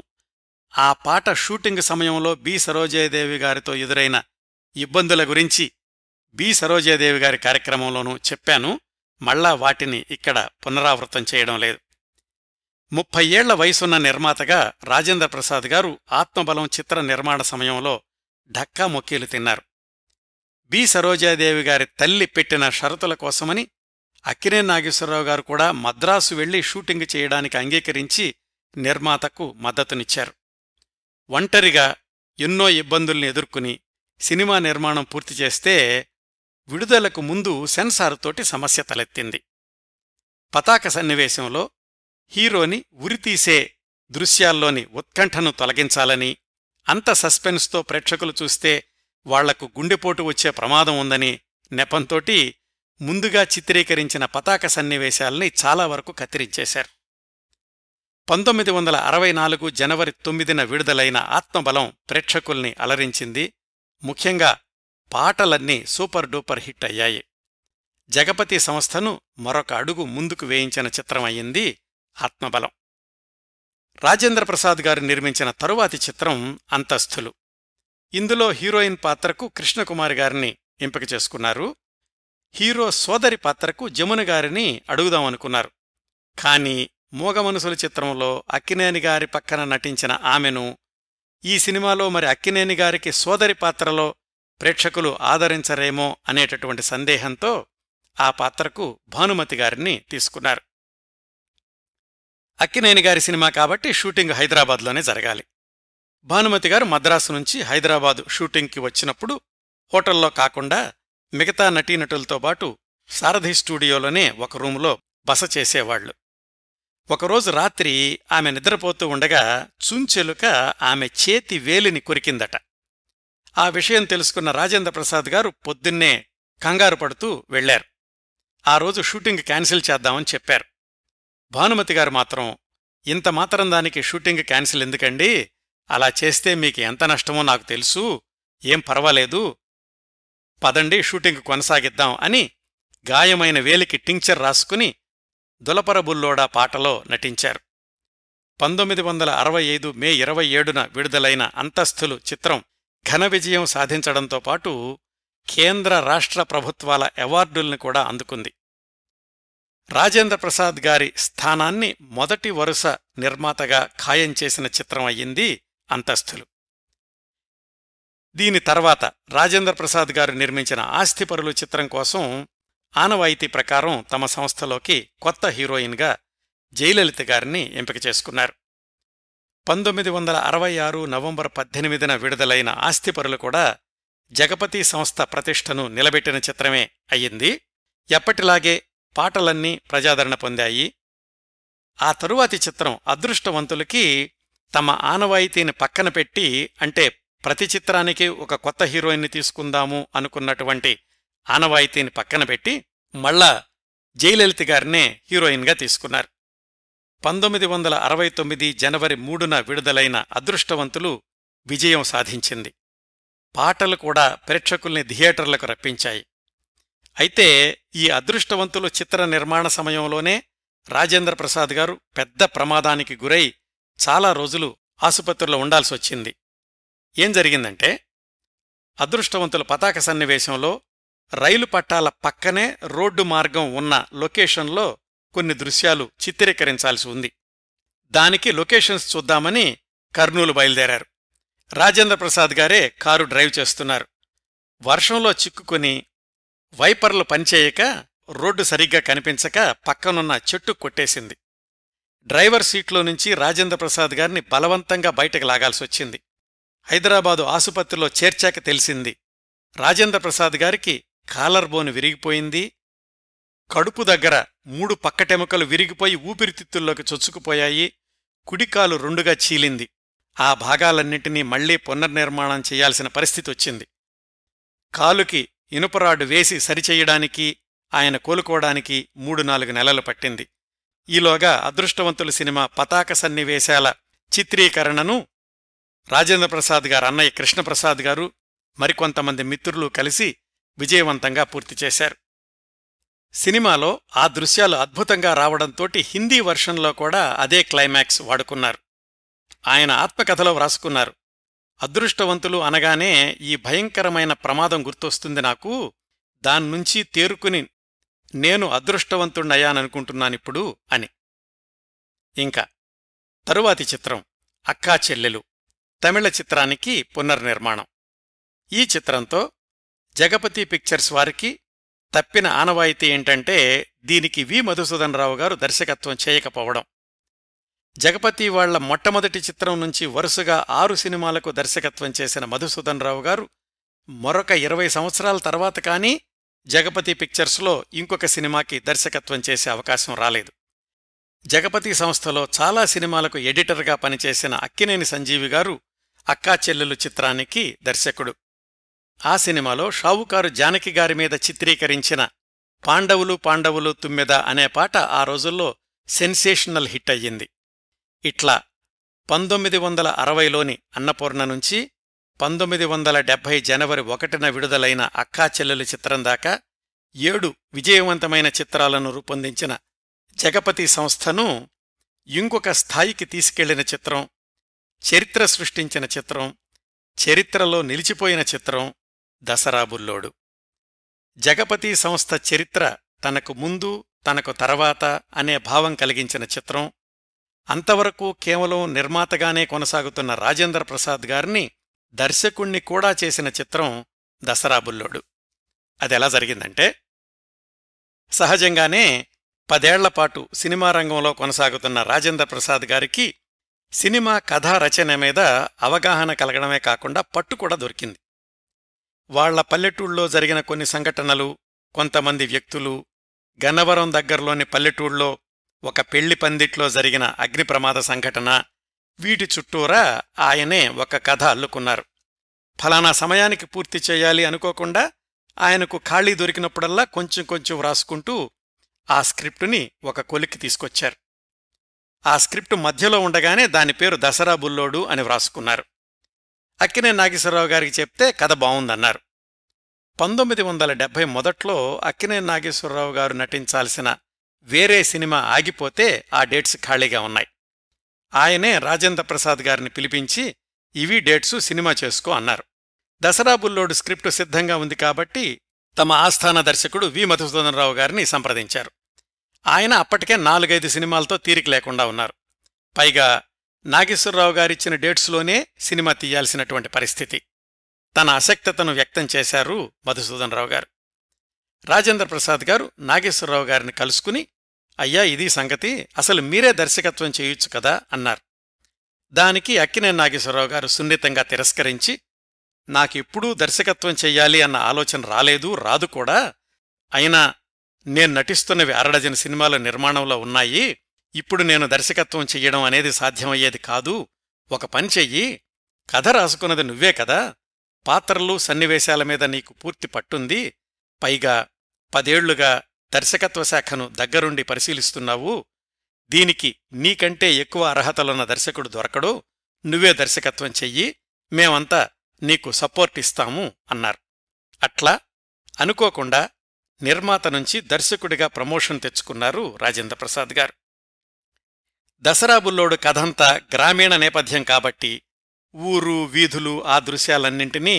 ఆ పాట షూటింగ్ సమయంలో బి సరోజాదేవి గారితో ఎదురైన ఇబ్బందుల గురించి బి సరోజాదేవి గారి కార్యక్రమంలోనూ చెప్పాను. మళ్ళా వాటిని ఇక్కడ పునరావృతం చేయడం లేదు. 30 ఏళ్ల వయసున్న నిర్మాతగా రాజేంద్రప్రసాద్ గారు ఆత్మబలం చిత్ర నిర్మాణ సమయంలో ఢక్కా మొక్కీలు తిన్నారు. బి సరోజాదేవి గారి తల్లి పెట్టిన షరతుల కోసమని అక్కినేని నాగేశ్వరరావు గారు కూడా మద్రాసు వెళ్లి షూటింగ్ చేయడానికి అంగీకరించి నిర్మాతకు మద్దతునిచ్చారు. ఒంటరిగా ఎన్నో ఇబ్బందుల్ని ఎదుర్కొని సినిమా నిర్మాణం పూర్తి చేస్తే విడుదలకు ముందు సెన్సారుతోటి సమస్య తలెత్తింది. పతాక సన్నివేశంలో హీరోని ఉరితీసే దృశ్యాల్లోని ఉత్కంఠను తొలగించాలని, అంత సస్పెన్స్తో ప్రేక్షకులు చూస్తే వాళ్లకు గుండెపోటు వచ్చే ప్రమాదం ఉందని నెపంతోటి ముందుగా చిత్రీకరించిన పతాక సన్నివేశాల్ని చాలా వరకు కత్తిరించేశారు. 1964 జనవరి 9న విడుదలైన ఆత్మబలం ప్రేక్షకుల్ని అలరించింది. ముఖ్యంగా పాటలన్నీ సూపర్ డూపర్ హిట్ అయ్యాయి. జగపతి సంస్థను మరొక అడుగు ముందుకు వేయించిన చిత్రం అయ్యింది ఆత్మబలం. రాజేంద్రప్రసాద్ గారు నిర్మించిన తరువాతి చిత్రం అంతస్థులు. ఇందులో హీరోయిన్ పాత్రకు కృష్ణకుమారి గారిని ఎంపిక చేసుకున్నారు. హీరో సోదరి పాత్రకు జమున గారిని అడుగుదామనుకున్నారు. కాని మోగమనుసులు చిత్రంలో అక్కినేని గారి పక్కన నటించిన ఆమెను ఈ సినిమాలో మరి అక్కినేని గారికి సోదరి పాత్రలో ప్రేక్షకులు ఆదరించరేమో అనేటటువంటి సందేహంతో ఆ పాత్రకు భానుమతి గారిని తీసుకున్నారు. అక్కినేని గారి సినిమా కాబట్టి షూటింగ్ హైదరాబాద్లోనే జరగాలి. భానుమతి గారు మద్రాసు నుంచి హైదరాబాదు షూటింగ్కి వచ్చినప్పుడు హోటల్లో కాకుండా మిగతా నటీనటులతో పాటు సారథి స్టూడియోలోనే ఒక రూములో బస చేసేవాళ్లు. ఒకరోజు రాత్రి ఆమె నిద్రపోతూ ఉండగా చుంచెలుక ఆమె చేతి వేలిని కొరికిందట. ఆ విషయం తెలుసుకున్న రాజేంద్రప్రసాద్ గారు పొద్దున్నే కంగారు పడుతూ వెళ్లారు. ఆ రోజు షూటింగ్ క్యాన్సిల్ చేద్దామని చెప్పారు. భానుమతి గారు మాత్రం, ఇంత మాత్రం దానికి షూటింగ్ క్యాన్సిల్ ఎందుకండి, అలా చేస్తే మీకు ఎంత నష్టమో నాకు తెలుసు, ఏం పర్వాలేదు, పదండి షూటింగ్ కొనసాగిద్దాం అని గాయమైన వేలికి టింక్చర్ రాసుకుని దులపరబుల్లోడా పాటలో నటించారు. 1965 మే 27న విడుదలైన అంతస్థులు చిత్రం ఘన విజయం సాధించడంతో పాటు కేంద్ర రాష్ట్ర ప్రభుత్వాల అవార్డుల్ని కూడా అందుకుంది. రాజేంద్రప్రసాద్ గారి స్థానాన్ని మొదటి వరుస నిర్మాతగా ఖాయం చేసిన చిత్రం అయ్యింది అంతస్థులు. దీని తర్వాత రాజేంద్రప్రసాద్ గారు నిర్మించిన ఆస్తిపరులు చిత్రం కోసం ఆనవాయితీ ప్రకారం తమ సంస్థలోకి కొత్త హీరోయిన్గా జయలలిత గారిని ఎంపిక చేసుకున్నారు. 1966 నవంబర్ 18న విడుదలైన ఆస్తిపరులు కూడా జగపతి సంస్థ ప్రతిష్టను నిలబెట్టిన చిత్రమే అయ్యింది. ఎప్పటిలాగే పాటలన్నీ ప్రజాదరణ పొందాయి. ఆ తరువాతి చిత్రం అదృష్టవంతులకి తమ ఆనవాయితీని పక్కన పెట్టి, అంటే ప్రతి చిత్రానికి ఒక కొత్త హీరోయిన్ని తీసుకుందాము అనుకున్నటువంటి ఆనవాయితీని పక్కన పెట్టి మళ్ళా జయలలిత గారినే హీరోయిన్గా తీసుకున్నారు. 1969 జనవరి 3న విడుదలైన అదృష్టవంతులు విజయం సాధించింది. పాటలు కూడా ప్రేక్షకుల్ని థియేటర్లకు రప్పించాయి. అయితే ఈ అదృష్టవంతులు చిత్ర నిర్మాణ సమయంలోనే రాజేంద్ర ప్రసాద్ గారు పెద్ద ప్రమాదానికి గురై చాలా రోజులు ఆసుపత్రిలో ఉండాల్సొచ్చింది. ఏం జరిగిందంటే, అదృష్టవంతుల పతాక సన్నివేశంలో రైలు పట్టాల పక్కనే రోడ్డు మార్గం ఉన్న లొకేషన్లో కొన్ని దృశ్యాలు చిత్రీకరించాల్సి ఉంది. దానికి లొకేషన్స్ చూద్దామని కర్నూలు బయలుదేరారు. రాజేంద్ర ప్రసాద్ గారే కారు డ్రైవ్ చేస్తున్నారు. వర్షంలో చిక్కుకుని వైపర్లు పనిచేయక రోడ్డు సరిగ్గా కనిపించక పక్కనున్న చెట్టు కొట్టేసింది. డ్రైవర్ సీట్లో నుంచి రాజేంద్ర ప్రసాద్ గారిని బలవంతంగా బయటకు లాగాల్సొచ్చింది. హైదరాబాదు ఆసుపత్రిలో చేర్చాక తెలిసింది, రాజేంద్ర ప్రసాద్ గారికి కాలర్ బోను విరిగిపోయింది. కడుపు దగ్గర 3 పక్కటెముకలు విరిగిపోయి ఊపిరితిత్తుల్లోకి చొచ్చుకుపోయాయి. కుడికాలు 2గా చీలింది. ఆ భాగాలన్నింటినీ మళ్లీ పునర్నిర్మాణం చెయ్యాల్సిన పరిస్థితొచ్చింది. కాలుకి ఇనుపరాడు వేసి సరిచెయ్యడానికి, ఆయన కోలుకోవడానికి 3-4 నెలలు పట్టింది. ఈలోగా అదృష్టవంతుల సినిమా పతాక సన్నివేశాల చిత్రీకరణను రాజేంద్ర ప్రసాద్ గారు అన్నయ్య కృష్ణప్రసాద్ గారు మరికొంతమంది మిత్రులు కలిసి విజయవంతంగా పూర్తి చేశారు. సినిమాలో ఆ దృశ్యాలు అద్భుతంగా రావడంతోటి హిందీ వర్షన్లో కూడా అదే క్లైమాక్స్ వాడుకున్నారు. ఆయన ఆత్మకథలో వ్రాసుకున్నారు, అదృష్టవంతులు అనగానే ఈ భయంకరమైన ప్రమాదం గుర్తొస్తుంది నాకు. దాన్నుంచి తేరుకుని నేను అదృష్టవంతుణ్ణయ్యాననుకుంటున్నానిప్పుడు అని. ఇంకా తరువాతి చిత్రం అక్కా చెల్లెలు, తమిళ చిత్రానికి పునర్నిర్మాణం. ఈ చిత్రంతో జగపతి పిక్చర్స్ వారికి తప్పిన ఆనవాయితీ ఏంటంటే, దీనికి వి మధుసూదన్ రావు గారు దర్శకత్వం చేయకపోవడం. జగపతి వాళ్ల మొట్టమొదటి చిత్రం నుంచి వరుసగా 6 సినిమాలకు దర్శకత్వం చేసిన మధుసూదన్ రావు గారు మరొక 20 సంవత్సరాల తర్వాత కానీ జగపతి పిక్చర్స్లో ఇంకొక సినిమాకి దర్శకత్వం చేసే అవకాశం రాలేదు. జగపతి సంస్థలో చాలా సినిమాలకు ఎడిటర్గా పనిచేసిన అక్కినేని సంజీవి గారు అక్కా చెల్లెలు చిత్రానికి దర్శకుడు. ఆ సినిమాలో షావుకారు జానకి గారి మీద చిత్రీకరించిన పాండవులు పాండవులు తుమ్మెద అనే పాట ఆ రోజుల్లో సెన్సేషనల్ హిట్ అయ్యింది. ఇట్లా 1960లోని అన్నపూర్ణ నుంచి 1970 జనవరి 1న విడుదలైన అక్కా చెల్లెలు చిత్రం దాకా 7 విజయవంతమైన చిత్రాలను రూపొందించిన జగపతి సంస్థను ఇంకొక స్థాయికి తీసుకెళ్లిన చిత్రం, చరిత్ర సృష్టించిన చిత్రం, చరిత్రలో నిలిచిపోయిన చిత్రం దసరా బుల్లోడు. జగపతి సంస్థ చరిత్ర తనకు ముందు తనకు తర్వాత అనే భావం కలిగించిన చిత్రం. అంతవరకు కేవలం నిర్మాతగానే కొనసాగుతున్న రాజేంద్ర ప్రసాద్ గారిని దర్శకుణ్ణి కూడా చేసిన చిత్రం దసరా బుల్లోడు. అదెలా జరిగిందంటే, సహజంగానే 10 ఏళ్లపాటు సినిమా రంగంలో కొనసాగుతున్న రాజేంద్ర ప్రసాద్ గారికి సినిమా కథా రచన మీద అవగాహన కలగడమే కాకుండా పట్టు కూడా దొరికింది. వాళ్ల పల్లెటూళ్ళలో జరిగిన కొన్ని సంఘటనలు, కొంతమంది వ్యక్తులు, గన్నవరం దగ్గరలోని పల్లెటూళ్ళలో ఒక పెళ్లి పందిట్లో జరిగిన అగ్నిప్రమాద సంఘటన, వీటి చుట్టూరా ఆయనే ఒక కథ అల్లుకున్నారు. ఫలానా సమయానికి పూర్తి చేయాలి అనుకోకుండా ఆయనకు ఖాళీ దొరికినప్పుడల్లా కొంచెం కొంచెం వ్రాసుకుంటూ ఆ స్క్రిప్టుని ఒక కొలిక్కి తీసుకొచ్చారు. ఆ స్క్రిప్టు మధ్యలో ఉండగానే దాని పేరు దసరా బుల్లోడు అని వ్రాసుకున్నారు. అక్కినేని నాగేశ్వరరావు గారికి చెప్తే కథ బావుందన్నారు. 1970 మొదట్లో అక్కినేని నాగేశ్వరరావు గారు నటించాల్సిన వేరే సినిమా ఆగిపోతే ఆ డేట్స్ ఖాళీగా ఉన్నాయి. ఆయనే రాజేంద్ర ప్రసాద్ గారిని పిలిపించి ఇవి డేట్సు, సినిమా చేసుకో అన్నారు. దసరా బుల్లోడు స్క్రిప్టు సిద్ధంగా ఉంది కాబట్టి తమ ఆస్థాన దర్శకుడు వి మధుసూదన్ రావు గారిని సంప్రదించారు. ఆయన అప్పటికే 4-5 సినిమాలతో తీరిక లేకుండా ఉన్నారు. పైగా నాగేశ్వరరావు గారిచ్చిన డేట్స్లోనే సినిమా తీయాల్సినటువంటి పరిస్థితి. తన అశక్తతను వ్యక్తం చేశారు మధుసూదన్ రావు గారు. రాజేంద్ర ప్రసాద్ గారు నాగేశ్వరరావు గారిని కలుసుకుని, అయ్యా ఇది సంగతి, అసలు మీరే దర్శకత్వం చేయొచ్చు కదా అన్నారు. దానికి అక్కినేని నాగేశ్వరరావు గారు సున్నితంగా తిరస్కరించి, నాకెప్పుడూ దర్శకత్వం చెయ్యాలి అన్న ఆలోచన రాలేదు, రాదు కూడా. అయినా నేను నటిస్తున్నవి అరడజన సినిమాల నిర్మాణంలో ఉన్నాయి. ఇప్పుడు నేను దర్శకత్వం చెయ్యడం అనేది సాధ్యమయ్యేది కాదు. ఒక పని చెయ్యి, కథ రాసుకున్నది నువ్వే కదా, పాత్రలు సన్నివేశాల మీద నీకు పూర్తి పట్టుంది, పైగా 10 ఏళ్లుగా దర్శకత్వ శాఖను దగ్గరుండి పరిశీలిస్తున్నావు, దీనికి నీకంటే ఎక్కువ అర్హతలున్న దర్శకుడు దొరకడు, నువ్వే దర్శకత్వం చెయ్యి, మేమంతా నీకు సపోర్ట్ ఇస్తాము అన్నారు. అట్లా అనుకోకుండా నిర్మాత నుంచి దర్శకుడిగా ప్రమోషన్ తెచ్చుకున్నారు రాజేంద్ర ప్రసాద్ గారు. దసరా బుల్లోడు కథంతా గ్రామీణ నేపథ్యం కాబట్టి ఊరు, వీధులు, ఆ దృశ్యాలన్నింటినీ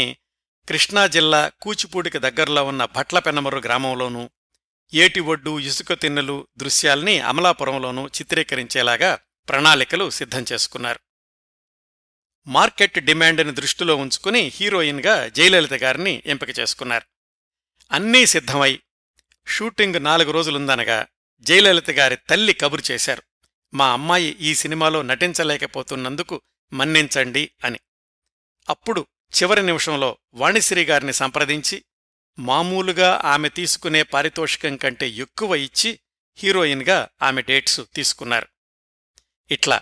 కృష్ణా జిల్లా కూచిపూడికి దగ్గరలో ఉన్న భట్లపెన్నమర్రు గ్రామంలోనూ, ఏటి ఒడ్డు, ఇసుక తిన్నెలు దృశ్యాల్ని అమలాపురంలోనూ చిత్రీకరించేలాగా ప్రణాళికలు సిద్ధం చేసుకున్నారు. మార్కెట్ డిమాండ్ని దృష్టిలో ఉంచుకుని హీరోయిన్గా జయలలిత గారిని ఎంపిక చేసుకున్నారు. అన్నీ సిద్ధమై షూటింగ్ 4 రోజులుందనగా జయలలిత గారి తల్లి కబురు చేశారు, మా అమ్మాయి ఈ సినిమాలో నటించలేకపోతున్నందుకు మన్నించండి అని. అప్పుడు చివరి నిమిషంలో వాణిశ్రీ గారిని సంప్రదించి మామూలుగా ఆమె తీసుకునే పారితోషికం కంటే ఎక్కువ ఇచ్చి హీరోయిన్గా ఆమె డేట్స్ తీసుకున్నారు. ఇట్లా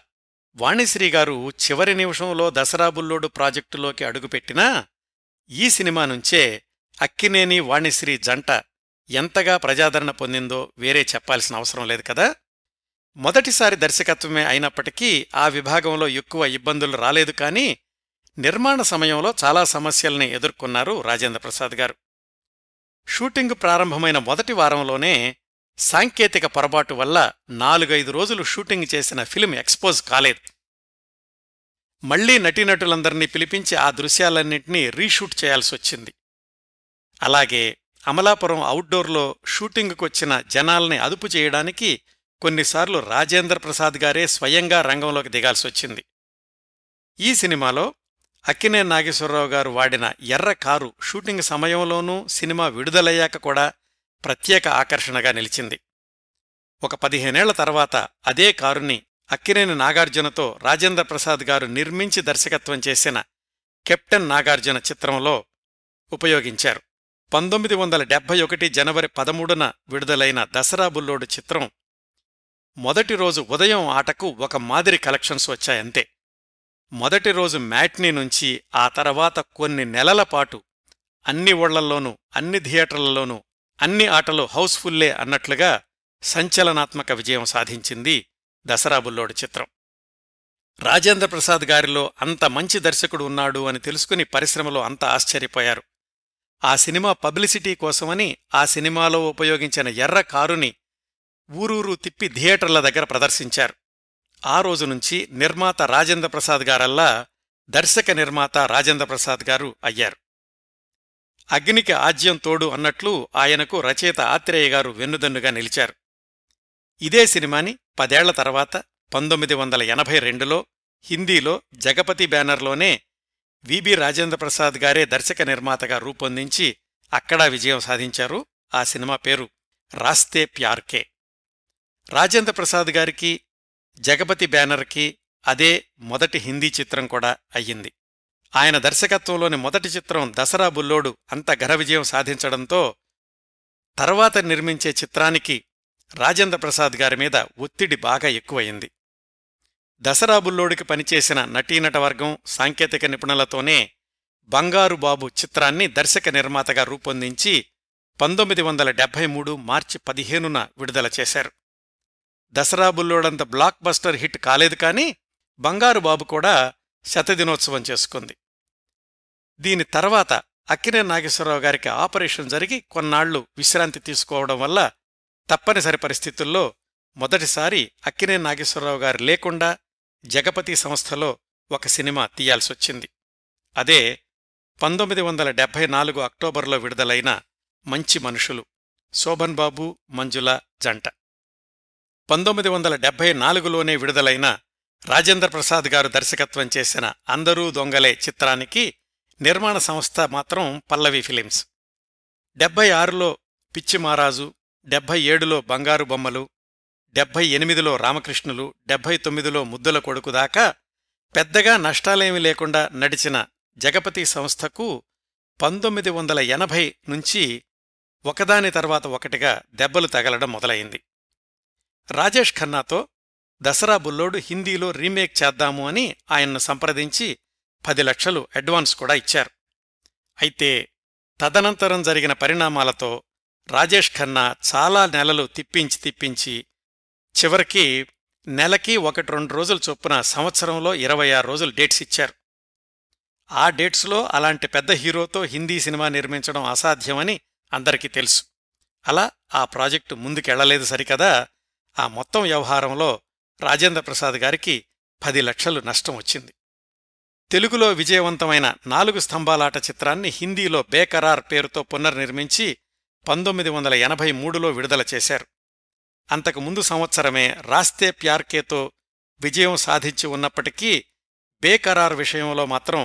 వాణిశ్రీ గారు చివరి నిమిషంలో దసరా బుల్లోడు ప్రాజెక్టులోకి అడుగుపెట్టినా ఈ సినిమా నుంచే అక్కినేని వాణిశ్రీ జంట ఎంతగా ప్రజాదరణ పొందిందో వేరే చెప్పాల్సిన అవసరం లేదు కదా. మొదటిసారి దర్శకత్వమే అయినప్పటికీ ఆ విభాగంలో ఎక్కువ ఇబ్బందులు రాలేదు, కానీ నిర్మాణ సమయంలో చాలా సమస్యల్ని ఎదుర్కొన్నారు రాజేంద్ర ప్రసాద్ గారు. షూటింగ్ ప్రారంభమైన మొదటి వారంలోనే సాంకేతిక పొరపాటు వల్ల 4-5 రోజులు షూటింగ్ చేసిన ఫిల్మ్ ఎక్స్పోజ్ కాలేదు. మళ్లీ నటీనటులందర్నీ పిలిపించి ఆ దృశ్యాలన్నింటినీ రీషూట్ చేయాల్సొచ్చింది. అలాగే అమలాపురం అవుట్డోర్లో షూటింగుకొచ్చిన జనాల్ని అదుపు చేయడానికి కొన్నిసార్లు రాజేంద్ర ప్రసాద్ గారే స్వయంగా రంగంలోకి దిగాల్సొచ్చింది. ఈ సినిమాలో అక్కినేని నాగేశ్వరరావు గారు వాడిన ఎర్ర కారు షూటింగ్ సమయంలోనూ సినిమా విడుదలయ్యాక కూడా ప్రత్యేక ఆకర్షణగా నిలిచింది. ఒక 15 ఏళ్ల తర్వాత అదే కారుని అక్కినేని నాగార్జునతో రాజేంద్ర ప్రసాద్ గారు నిర్మించి దర్శకత్వం చేసిన కెప్టెన్ నాగార్జున చిత్రంలో ఉపయోగించారు. 1971 జనవరి 13న విడుదలైన దసరా బుల్లోడు చిత్రం మొదటి రోజు ఉదయం ఆటకు ఒక మాదిరి కలెక్షన్స్ వచ్చాయంతే. మొదటి రోజు మ్యాట్నీ నుంచి ఆ తర్వాత కొన్ని నెలల పాటు అన్ని ఊళ్లల్లోనూ, అన్ని థియేటర్లలోనూ అన్ని ఆటలు హౌస్ఫుల్లే అన్నట్లుగా సంచలనాత్మక విజయం సాధించింది దసరా బుల్లోడు చిత్రం. రాజేంద్ర ప్రసాద్ గారిలో అంత మంచి దర్శకుడు ఉన్నాడు అని తెలుసుకుని పరిశ్రమలో అంతా ఆశ్చర్యపోయారు. ఆ సినిమా పబ్లిసిటీ కోసమని ఆ సినిమాలో ఉపయోగించిన ఎర్ర కారుని ఊరూరు తిప్పి థియేటర్ల దగ్గర ప్రదర్శించారు. ఆ రోజు నుంచి నిర్మాత రాజేంద్ర ప్రసాద్ గారల్లా దర్శక నిర్మాత రాజేంద్ర ప్రసాద్ గారు అయ్యారు. అగ్నికి ఆజ్యం తోడు అన్నట్లు ఆయనకు రచయిత ఆత్రేయ గారు వెన్నుదన్నుగా నిలిచారు. ఇదే సినిమాని 10 ఏళ్ల తర్వాత 1982లో హిందీలో జగపతి బ్యానర్లోనే విబి రాజేంద్ర ప్రసాద్ గారే దర్శక నిర్మాతగా రూపొందించి అక్కడా విజయం సాధించారు. ఆ సినిమా పేరు రాస్తే ప్యార్కే. రాజేంద్ర ప్రసాద్ గారికి జగపతి బ్యానర్కి అదే మొదటి హిందీ చిత్రం కూడా అయ్యింది. ఆయన దర్శకత్వంలోని మొదటి చిత్రం దసరా బుల్లోడు అంత ఘన విజయం సాధించడంతో తర్వాత నిర్మించే చిత్రానికి రాజేంద్ర ప్రసాద్ గారి మీద ఒత్తిడి బాగా ఎక్కువయింది. దసరా బుల్లోడికి పనిచేసిన నటీనటవర్గం, సాంకేతిక నిపుణులతోనే బంగారు బాబు చిత్రాన్ని దర్శక నిర్మాతగా రూపొందించి 1973 మార్చి 15న విడుదల చేశారు. దసరా బుల్లోడంత బ్లాక్ బస్టర్ హిట్ కాలేదు, కానీ బంగారు బాబు కూడా శతదినోత్సవం చేసుకుంది. దీని తర్వాత అక్కినేని నాగేశ్వరరావు గారికి ఆపరేషన్ జరిగి కొన్నాళ్లు విశ్రాంతి తీసుకోవడం వల్ల తప్పనిసరి పరిస్థితుల్లో మొదటిసారి అక్కినేని నాగేశ్వరరావు గారు లేకుండా జగపతి సంస్థలో ఒక సినిమా తీయాల్సొచ్చింది. అదే 1974 అక్టోబర్లో విడుదలైన మంచి మనుషులు, శోభన్ బాబు, మంజుల జంట. 1974లోనే విడుదలైన రాజేంద్ర ప్రసాద్ గారు దర్శకత్వం చేసిన అందరూ దొంగలే చిత్రానికి నిర్మాణ సంస్థ మాత్రం పల్లవి ఫిలిమ్స్. 76లో పిచ్చి మారాజు, 77లో బంగారు బొమ్మలు, 78లో రామకృష్ణులు, 79లో ముద్దుల కొడుకు దాకా పెద్దగా నష్టాలేమీ లేకుండా నడిచిన జగపతి సంస్థకు 1980 నుంచి ఒకదాని తర్వాత ఒకటిగా దెబ్బలు తగలడం మొదలైంది. రాజేష్ ఖన్నాతో దసరా బుల్లోడు హిందీలో రీమేక్ చేద్దాము అని ఆయన్ను సంప్రదించి 10 లక్షలు అడ్వాన్స్ కూడా ఇచ్చారు. అయితే తదనంతరం జరిగిన పరిణామాలతో రాజేష్ ఖన్నా చాలా నెలలు తిప్పించి చివరికి నెలకి 1-2 రోజుల చొప్పున సంవత్సరంలో 26 రోజులు డేట్స్ ఇచ్చారు. ఆ డేట్స్లో అలాంటి పెద్ద హీరోతో హిందీ సినిమా నిర్మించడం అసాధ్యమని అందరికీ తెలుసు. అలా ఆ ప్రాజెక్టు ముందుకెళ్లలేదు సరికదా, ఆ మొత్తం వ్యవహారంలో రాజేంద్ర ప్రసాద్ గారికి 10 లక్షలు నష్టం వచ్చింది. తెలుగులో విజయవంతమైన 4 స్తంభాలాట చిత్రాన్ని హిందీలో బేకరార్ పేరుతో పునర్నిర్మించి 1983లో విడుదల చేశారు. అంతకుముందు సంవత్సరమే రాస్తే ప్యార్కేతో విజయం సాధించి ఉన్నప్పటికీ బేకరార్ విషయంలో మాత్రం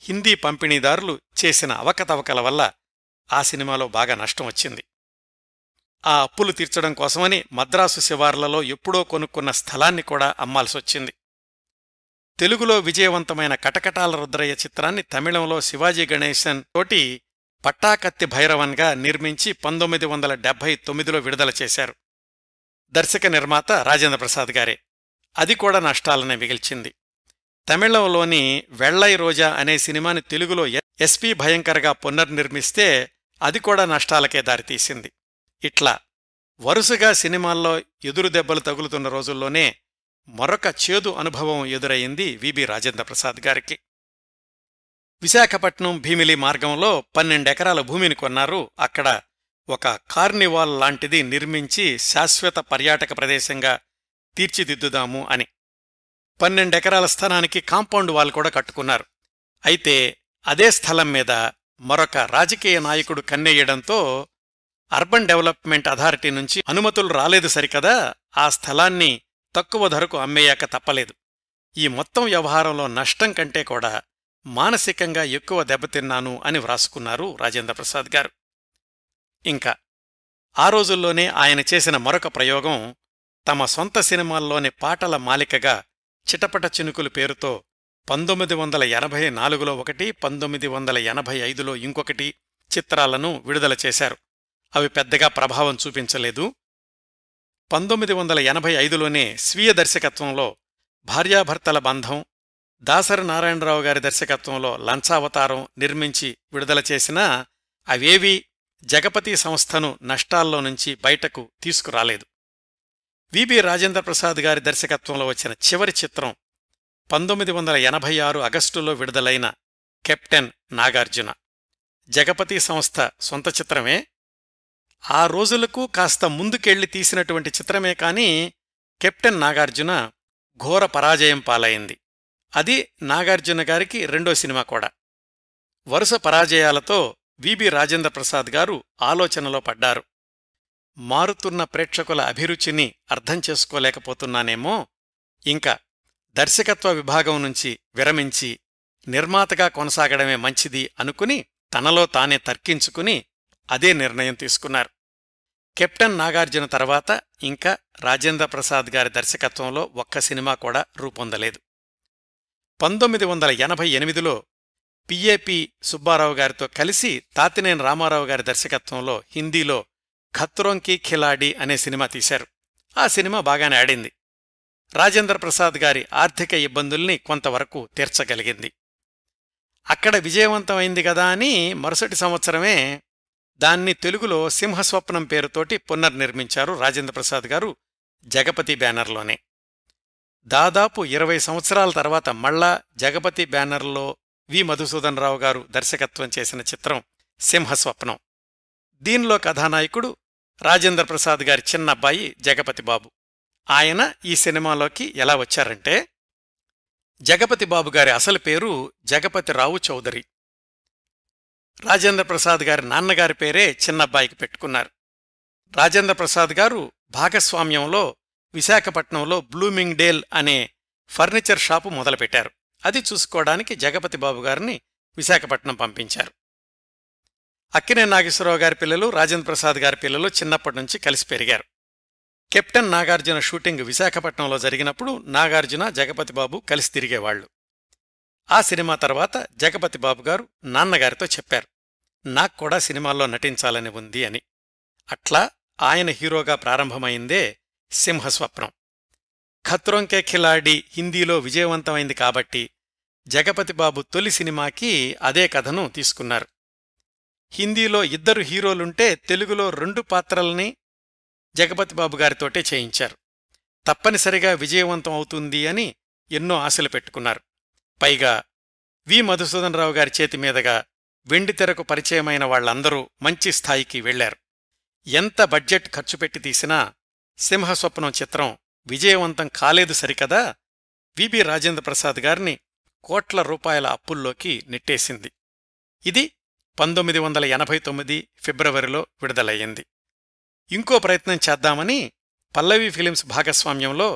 హిందీ పంపిణీదారులు చేసిన అవకతవకల వల్ల ఆ సినిమాలో బాగా నష్టం వచ్చింది. ఆ అప్పులు తీర్చడం కోసమని మద్రాసు శివార్లలో ఎప్పుడో కొనుక్కున్న స్థలాన్ని కూడా అమ్మాల్సొచ్చింది. తెలుగులో విజయవంతమైన కటకటాల రుద్రయ్య చిత్రాన్ని తమిళంలో శివాజీ గణేశన్ తోటి పట్టాకత్తి భైరవన్గా నిర్మించి 1979లో విడుదల చేశారు. దర్శక నిర్మాత రాజేంద్ర ప్రసాద్ గారే. అది కూడా నష్టాలనే మిగిల్చింది. తమిళంలోని వెళ్లై రోజా అనే సినిమాని తెలుగులో ఎస్పి భయంకర్గా పునర్నిర్మిస్తే అది కూడా నష్టాలకే దారితీసింది. ఇట్లా వరుసగా సినిమాల్లో ఎదురు దెబ్బలు తగులుతున్న రోజుల్లోనే మరొక చేదు అనుభవం ఎదురయింది విబి రాజేంద్ర ప్రసాద్ గారికి. విశాఖపట్నం భీమిలి మార్గంలో 12 ఎకరాల భూమిని కొన్నారు. అక్కడ ఒక కార్నివాల్ లాంటిది నిర్మించి శాశ్వత పర్యాటక ప్రదేశంగా తీర్చిదిద్దుదాము అని 12 ఎకరాల స్థలానికి కాంపౌండ్ వాల్ కూడా కట్టుకున్నారు. అయితే అదే స్థలం మీద మరొక రాజకీయ నాయకుడు కన్నెయ్యడంతో అర్బన్ డెవలప్మెంట్ అథారిటీ నుంచి అనుమతులు రాలేదు సరికదా, ఆ స్థలాన్ని తక్కువ ధరకు అమ్మేయాక తప్పలేదు. ఈ మొత్తం వ్యవహారంలో నష్టం కంటే కూడా మానసికంగా ఎక్కువ దెబ్బతిన్నాను అని వ్రాసుకున్నారు రాజేంద్ర ప్రసాద్ గారు. ఇంకా ఆ రోజుల్లోనే ఆయన చేసిన మరొక ప్రయోగం తమ సొంత సినిమాల్లోని పాటల మాలికగా చిటపట చినుకులు పేరుతో 1984లో ఒకటి, 1985లో ఇంకొకటి చిత్రాలను విడుదల చేశారు. అవి పెద్దగా ప్రభావం చూపించలేదు. 1985లోనే స్వీయ దర్శకత్వంలో భార్యాభర్తల బంధం, దాసరి నారాయణరావు గారి దర్శకత్వంలో లంచావతారం నిర్మించి విడుదల చేసినా అవేవీ జగపతి సంస్థను నష్టాల్లో నుంచి బయటకు తీసుకురాలేదు. విబి రాజేంద్ర ప్రసాద్ గారి దర్శకత్వంలో వచ్చిన చివరి చిత్రం 1986 ఆగస్టులో విడుదలైన కెప్టెన్ నాగార్జున. జగపతి సంస్థ సొంత చిత్రమే. ఆ రోజులకు కాస్త ముందుకెళ్లి తీసినటువంటి చిత్రమే కాని కెప్టెన్ నాగార్జున ఘోర పరాజయం పాలైంది. అది నాగార్జున గారికి రెండో సినిమా కూడా. వరుస పరాజయాలతో విబి రాజేంద్ర ప్రసాద్ గారు ఆలోచనలో పడ్డారు. మారుతున్న ప్రేక్షకుల అభిరుచిని అర్థం చేసుకోలేకపోతున్నానేమో, ఇంకా దర్శకత్వ విభాగం నుంచి విరమించి నిర్మాతగా కొనసాగడమే మంచిది అనుకుని తనలో తానే తర్కించుకుని అదే నిర్ణయం తీసుకున్నారు. కెప్టెన్ నాగార్జున తర్వాత ఇంకా రాజేంద్ర ప్రసాద్ గారి దర్శకత్వంలో ఒక్క సినిమా కూడా రూపొందలేదు. 1988లో పిఏపి సుబ్బారావు గారితో కలిసి తాతినేని రామారావు గారి దర్శకత్వంలో హిందీలో ఖత్రోంకీ ఖిలాడీ అనే సినిమా తీశారు. ఆ సినిమా బాగానే ఆడింది. రాజేంద్ర ప్రసాద్ గారి ఆర్థిక ఇబ్బందుల్ని కొంతవరకు తీర్చగలిగింది. అక్కడ విజయవంతమైంది గదా అని మరుసటి సంవత్సరమే దాన్ని తెలుగులో సింహస్వప్నం పేరుతోటి పునర్నిర్మించారు రాజేంద్ర ప్రసాద్ గారు జగపతి బ్యానర్లోనే. దాదాపు 20 సంవత్సరాల తర్వాత మళ్ళా జగపతి బ్యానర్లో వి మధుసూదన్ రావు గారు దర్శకత్వం చేసిన చిత్రం సింహస్వప్నం. దీనిలో కథానాయకుడు రాజేంద్ర ప్రసాద్ గారి చిన్నబ్బాయి జగపతి బాబు. ఆయన ఈ సినిమాలోకి ఎలా వచ్చారంటే, జగపతి బాబు గారి అసలు పేరు జగపతిరావు చౌదరి. రాజేంద్ర ప్రసాద్ గారి నాన్నగారి పేరే చిన్నబ్బాయికి పెట్టుకున్నారు. రాజేంద్ర ప్రసాద్ గారు భాగస్వామ్యంలో విశాఖపట్నంలో బ్లూమింగ్ డేల్ అనే ఫర్నిచర్ షాపు మొదలుపెట్టారు. అది చూసుకోవడానికి జగపతి బాబు గారిని విశాఖపట్నం పంపించారు. అక్కినేని నాగేశ్వరరావు గారి పిల్లలు, రాజేంద్ర ప్రసాద్ గారి పిల్లలు చిన్నప్పటినుంచి కలిసి పెరిగారు. కెప్టెన్ నాగార్జున షూటింగ్ విశాఖపట్నంలో జరిగినప్పుడు నాగార్జున, జగపతి బాబు కలిసి తిరిగేవాళ్లు. ఆ సినిమా తర్వాత జగపతి బాబు గారు నాన్నగారితో చెప్పారు, నాక్కూడా సినిమాల్లో నటించాలని ఉంది అని. అట్లా ఆయన హీరోగా ప్రారంభమైందే సింహస్వప్నం. ఖత్రోంకే ఖిలాడి హిందీలో విజయవంతమైంది కాబట్టి జగపతిబాబు తొలి సినిమాకి అదే కథను తీసుకున్నారు. హిందీలో 2 హీరోలుంటే తెలుగులో 2 పాత్రల్ని జగపతిబాబు గారితోటే చేయించారు. తప్పనిసరిగా విజయవంతం అవుతుంది అని ఎన్నో ఆశలు పెట్టుకున్నారు. పైగా వి మధుసూదనరావు గారి చేతిమీదగా వెండితెరకు పరిచయమైన వాళ్లందరూ మంచి స్థాయికి వెళ్లారు. ఎంత బడ్జెట్ ఖర్చుపెట్టి తీసినా సింహస్వప్నం చిత్రం విజయవంతం కాలేదు సరికదా, విబి రాజేంద్ర ప్రసాద్ గారిని కోట్ల రూపాయల అప్పుల్లోకి నెట్టేసింది. ఇది 1989 ఫిబ్రవరిలో విడుదలయ్యింది. ఇంకో ప్రయత్నం చేద్దామని పల్లవి ఫిలిమ్స్ భాగస్వామ్యంలో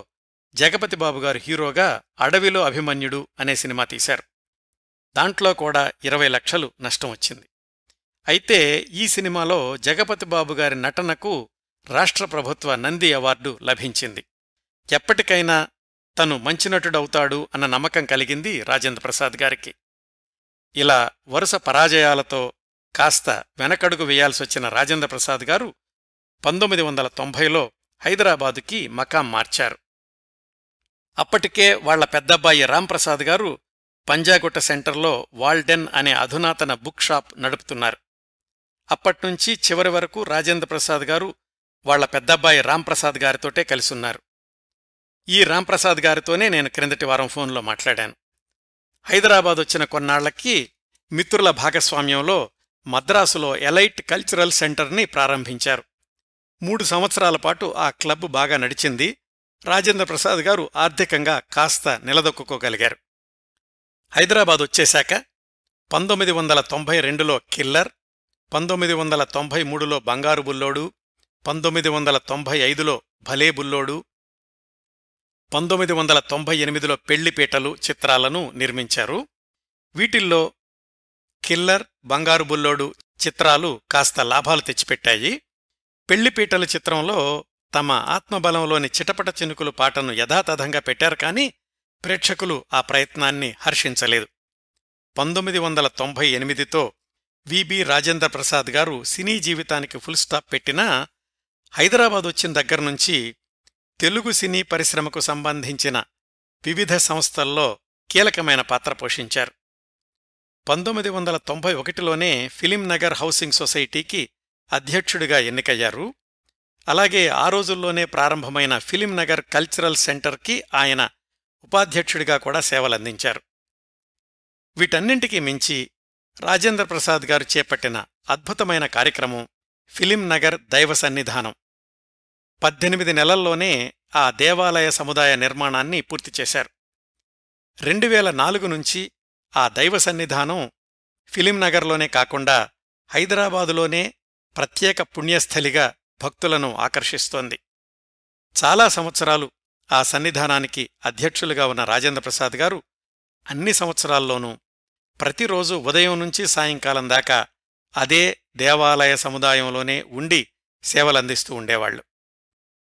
జగపతిబాబు గారు హీరోగా అడవిలో అభిమన్యుడు అనే సినిమా తీశారు. దాంట్లో కూడా 20 లక్షలు నష్టం వచ్చింది. అయితే ఈ సినిమాలో జగపతిబాబు గారి నటనకు రాష్ట్ర ప్రభుత్వ నంది అవార్డు లభించింది. ఎప్పటికైనా తను మంచి నటుడవుతాడు అన్న నమ్మకం కలిగింది రాజేంద్ర ప్రసాద్ గారికి. ఇలా వరుస పరాజయాలతో కాస్త వెనకడుగు వేయాల్సొచ్చిన రాజేంద్ర ప్రసాద్ గారు 1990లో హైదరాబాదుకి మకాం మార్చారు. అప్పటికే వాళ్ల పెద్దబ్బాయి రాంప్రసాద్ గారు పంజాగుట్ట సెంటర్లో వాల్డెన్ అనే అధునాతన బుక్ షాప్ నడుపుతున్నారు. అప్పట్నుంచి చివరి వరకు రాజేంద్ర ప్రసాద్ గారు వాళ్ల పెద్దబ్బాయి రాంప్రసాద్ గారితోటే కలిసున్నారు. ఈ రాంప్రసాద్ గారితోనే నేను క్రిందటి వారం ఫోన్లో మాట్లాడాను. హైదరాబాదొచ్చిన కొన్నాళ్లకి మిత్రుల భాగస్వామ్యంలో మద్రాసులో ఎలైట్ కల్చరల్ సెంటర్ని ప్రారంభించారు. 3 సంవత్సరాల పాటు ఆ క్లబ్ బాగా నడిచింది. రాజేంద్ర ప్రసాద్ గారు ఆర్థికంగా కాస్త నిలదొక్కుకోగలిగారు. హైదరాబాదొచ్చేశాక 1992లో కిల్లర్, 1993లో బంగారు బుల్లోడు, 1995లో భలే బుల్లోడు, 1998లో పెళ్లిపీటలు చిత్రాలను నిర్మించారు. వీటిల్లో కిల్లర్, బంగారు బుల్లోడు చిత్రాలు కాస్త లాభాలు తెచ్చిపెట్టాయి. పెళ్లిపీటలు చిత్రంలో తమ ఆత్మబలంలోని చిటపట చినుకులు పాటను యథాతథంగా పెట్టారు కానీ ప్రేక్షకులు ఆ ప్రయత్నాన్ని హర్షించలేదు. 1998తో విబి రాజేంద్ర ప్రసాద్ గారు సినీ జీవితానికి ఫుల్ స్టాప్ పెట్టినా హైదరాబాదొచ్చిన దగ్గర్నుంచి తెలుగు సినీ పరిశ్రమకు సంబంధించిన వివిధ సంస్థల్లో కీలకమైన పాత్ర పోషించారు. 1991లోనే ఫిలిం నగర్ హౌసింగ్ సొసైటీకి అధ్యక్షుడిగా ఎన్నికయ్యారు. అలాగే ఆ రోజుల్లోనే ప్రారంభమైన ఫిలిం నగర్ కల్చరల్ సెంటర్కి ఆయన ఉపాధ్యక్షుడిగా కూడా సేవలందించారు. వీటన్నింటికీ మించి రాజేంద్ర ప్రసాద్ గారు చేపట్టిన అద్భుతమైన కార్యక్రమం ఫిలిం నగర్ దైవ సన్నిధానం. 18 నెలల్లోనే ఆ దేవాలయ సముదాయ నిర్మాణాన్ని పూర్తి చేశారు. 2004 నుంచి ఆ దైవ సన్నిధానం ఫిలిం నగర్లోనే కాకుండా హైదరాబాదులోనే ప్రత్యేక పుణ్యస్థలిగా భక్తులను ఆకర్షిస్తోంది. చాలా సంవత్సరాలు ఆ సన్నిధానానికి అధ్యక్షులుగా ఉన్న రాజేంద్ర ప్రసాద్ గారు అన్ని సంవత్సరాల్లోనూ ప్రతిరోజు ఉదయం నుంచి సాయంకాలం దాకా అదే దేవాలయ సముదాయంలోనే ఉండి సేవలందిస్తూ ఉండేవాళ్లు.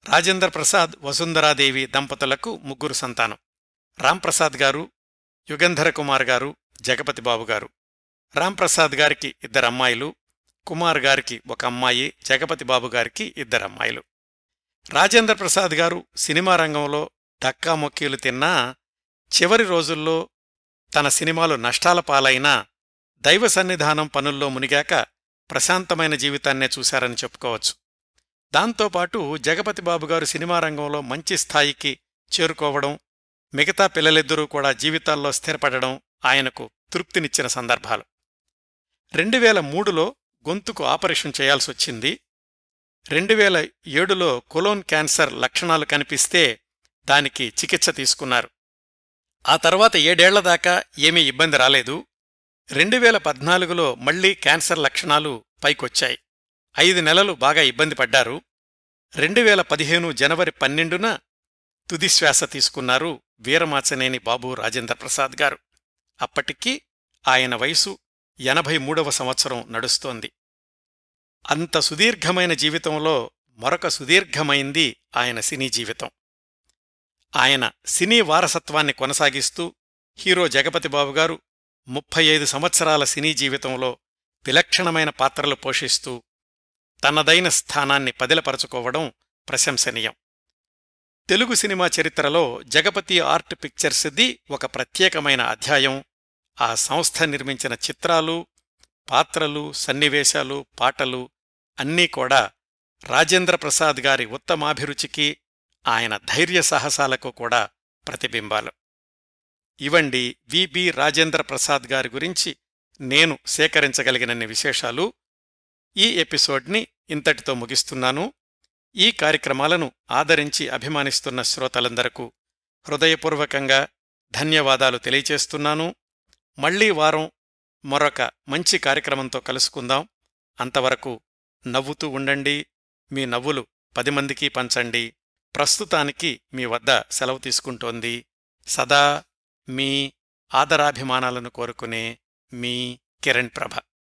రాజేంద్ర ప్రసాద్, వసుంధరాదేవి దంపతులకు 3 సంతానం. రాంప్రసాద్ గారు, యుగంధర కుమార్ గారు, జగపతిబాబు గారు. రాంప్రసాద్ గారికి 2 అమ్మాయిలు, కుమార్ గారికి 1 అమ్మాయి, జగపతిబాబు గారికి 2 అమ్మాయిలు. రాజేంద్ర ప్రసాద్ గారు సినిమా రంగంలో ధక్కామొక్కీలు తిన్నా చివరి రోజుల్లో తన సినిమాలు నష్టాల పాలైనా దైవ సన్నిధానం పనుల్లో మునిగాక ప్రశాంతమైన జీవితాన్నే చూశారని చెప్పుకోవచ్చు. దాంతోపాటు జగపతిబాబు గారు సినిమా రంగంలో మంచి స్థాయికి చేరుకోవడం, మిగతా పిల్లలిద్దరూ కూడా జీవితాల్లో స్థిరపడడం ఆయనకు తృప్తినిచ్చిన సందర్భాలు. 2003లో గొంతుకు ఆపరేషన్ చేయాల్సొచ్చింది. 2007లో కొలోన్ క్యాన్సర్ లక్షణాలు కనిపిస్తే దానికి చికిత్స తీసుకున్నారు. ఆ తర్వాత 7 ఏళ్ల దాకా ఏమీ ఇబ్బంది రాలేదు. 2014లో మళ్లీ క్యాన్సర్ లక్షణాలు పైకొచ్చాయి. 5 నెలలు బాగా ఇబ్బంది పడ్డారు. 2015 జనవరి 12న తుదిశ్వాస తీసుకున్నారు వీరమాచనేని బాబు రాజేంద్ర ప్రసాద్ గారు. అప్పటికి ఆయన వయసు 83వ సంవత్సరం నడుస్తోంది. అంత సుదీర్ఘమైన జీవితంలో మరొక సుదీర్ఘమైంది ఆయన సినీ జీవితం. ఆయన సినీ వారసత్వాన్ని కొనసాగిస్తూ హీరో జగపతిబాబు గారు 35 సంవత్సరాల సినీ జీవితంలో విలక్షణమైన పాత్రలు పోషిస్తూ తనదైన స్థానాన్ని పదిలపరచుకోవడం ప్రశంసనీయం. తెలుగు సినిమా చరిత్రలో జగపతి ఆర్ట్ పిక్చర్స్ది ఒక ప్రత్యేకమైన అధ్యాయం. ఆ సంస్థ నిర్మించిన చిత్రాలు, పాత్రలు, సన్నివేశాలు, పాటలు అన్నీ కూడా రాజేంద్ర ప్రసాద్ గారి ఉత్తమాభిరుచికి, ఆయన ధైర్య సాహసాలకు కూడా ప్రతిబింబాలు. ఇవండి విబి రాజేంద్ర ప్రసాద్ గారి గురించి నేను సేకరించగలిగినన్ని విశేషాలు. ఈ ఎపిసోడ్ని ఇంతటితో ముగిస్తున్నాను. ఈ కార్యక్రమాలను ఆదరించి అభిమానిస్తున్న శ్రోతలందరకు హృదయపూర్వకంగా ధన్యవాదాలు తెలియచేస్తున్నాను. మళ్లీ వారం మరొక మంచి కార్యక్రమంతో కలుసుకుందాం. అంతవరకు నవ్వుతూ ఉండండి. మీ నవ్వులు 10 మందికి పంచండి. ప్రస్తుతానికి మీ వద్ద సెలవు తీసుకుంటోంది సదా మీ ఆదరాభిమానాలను కోరుకునే మీ కిరణ్ ప్రభ.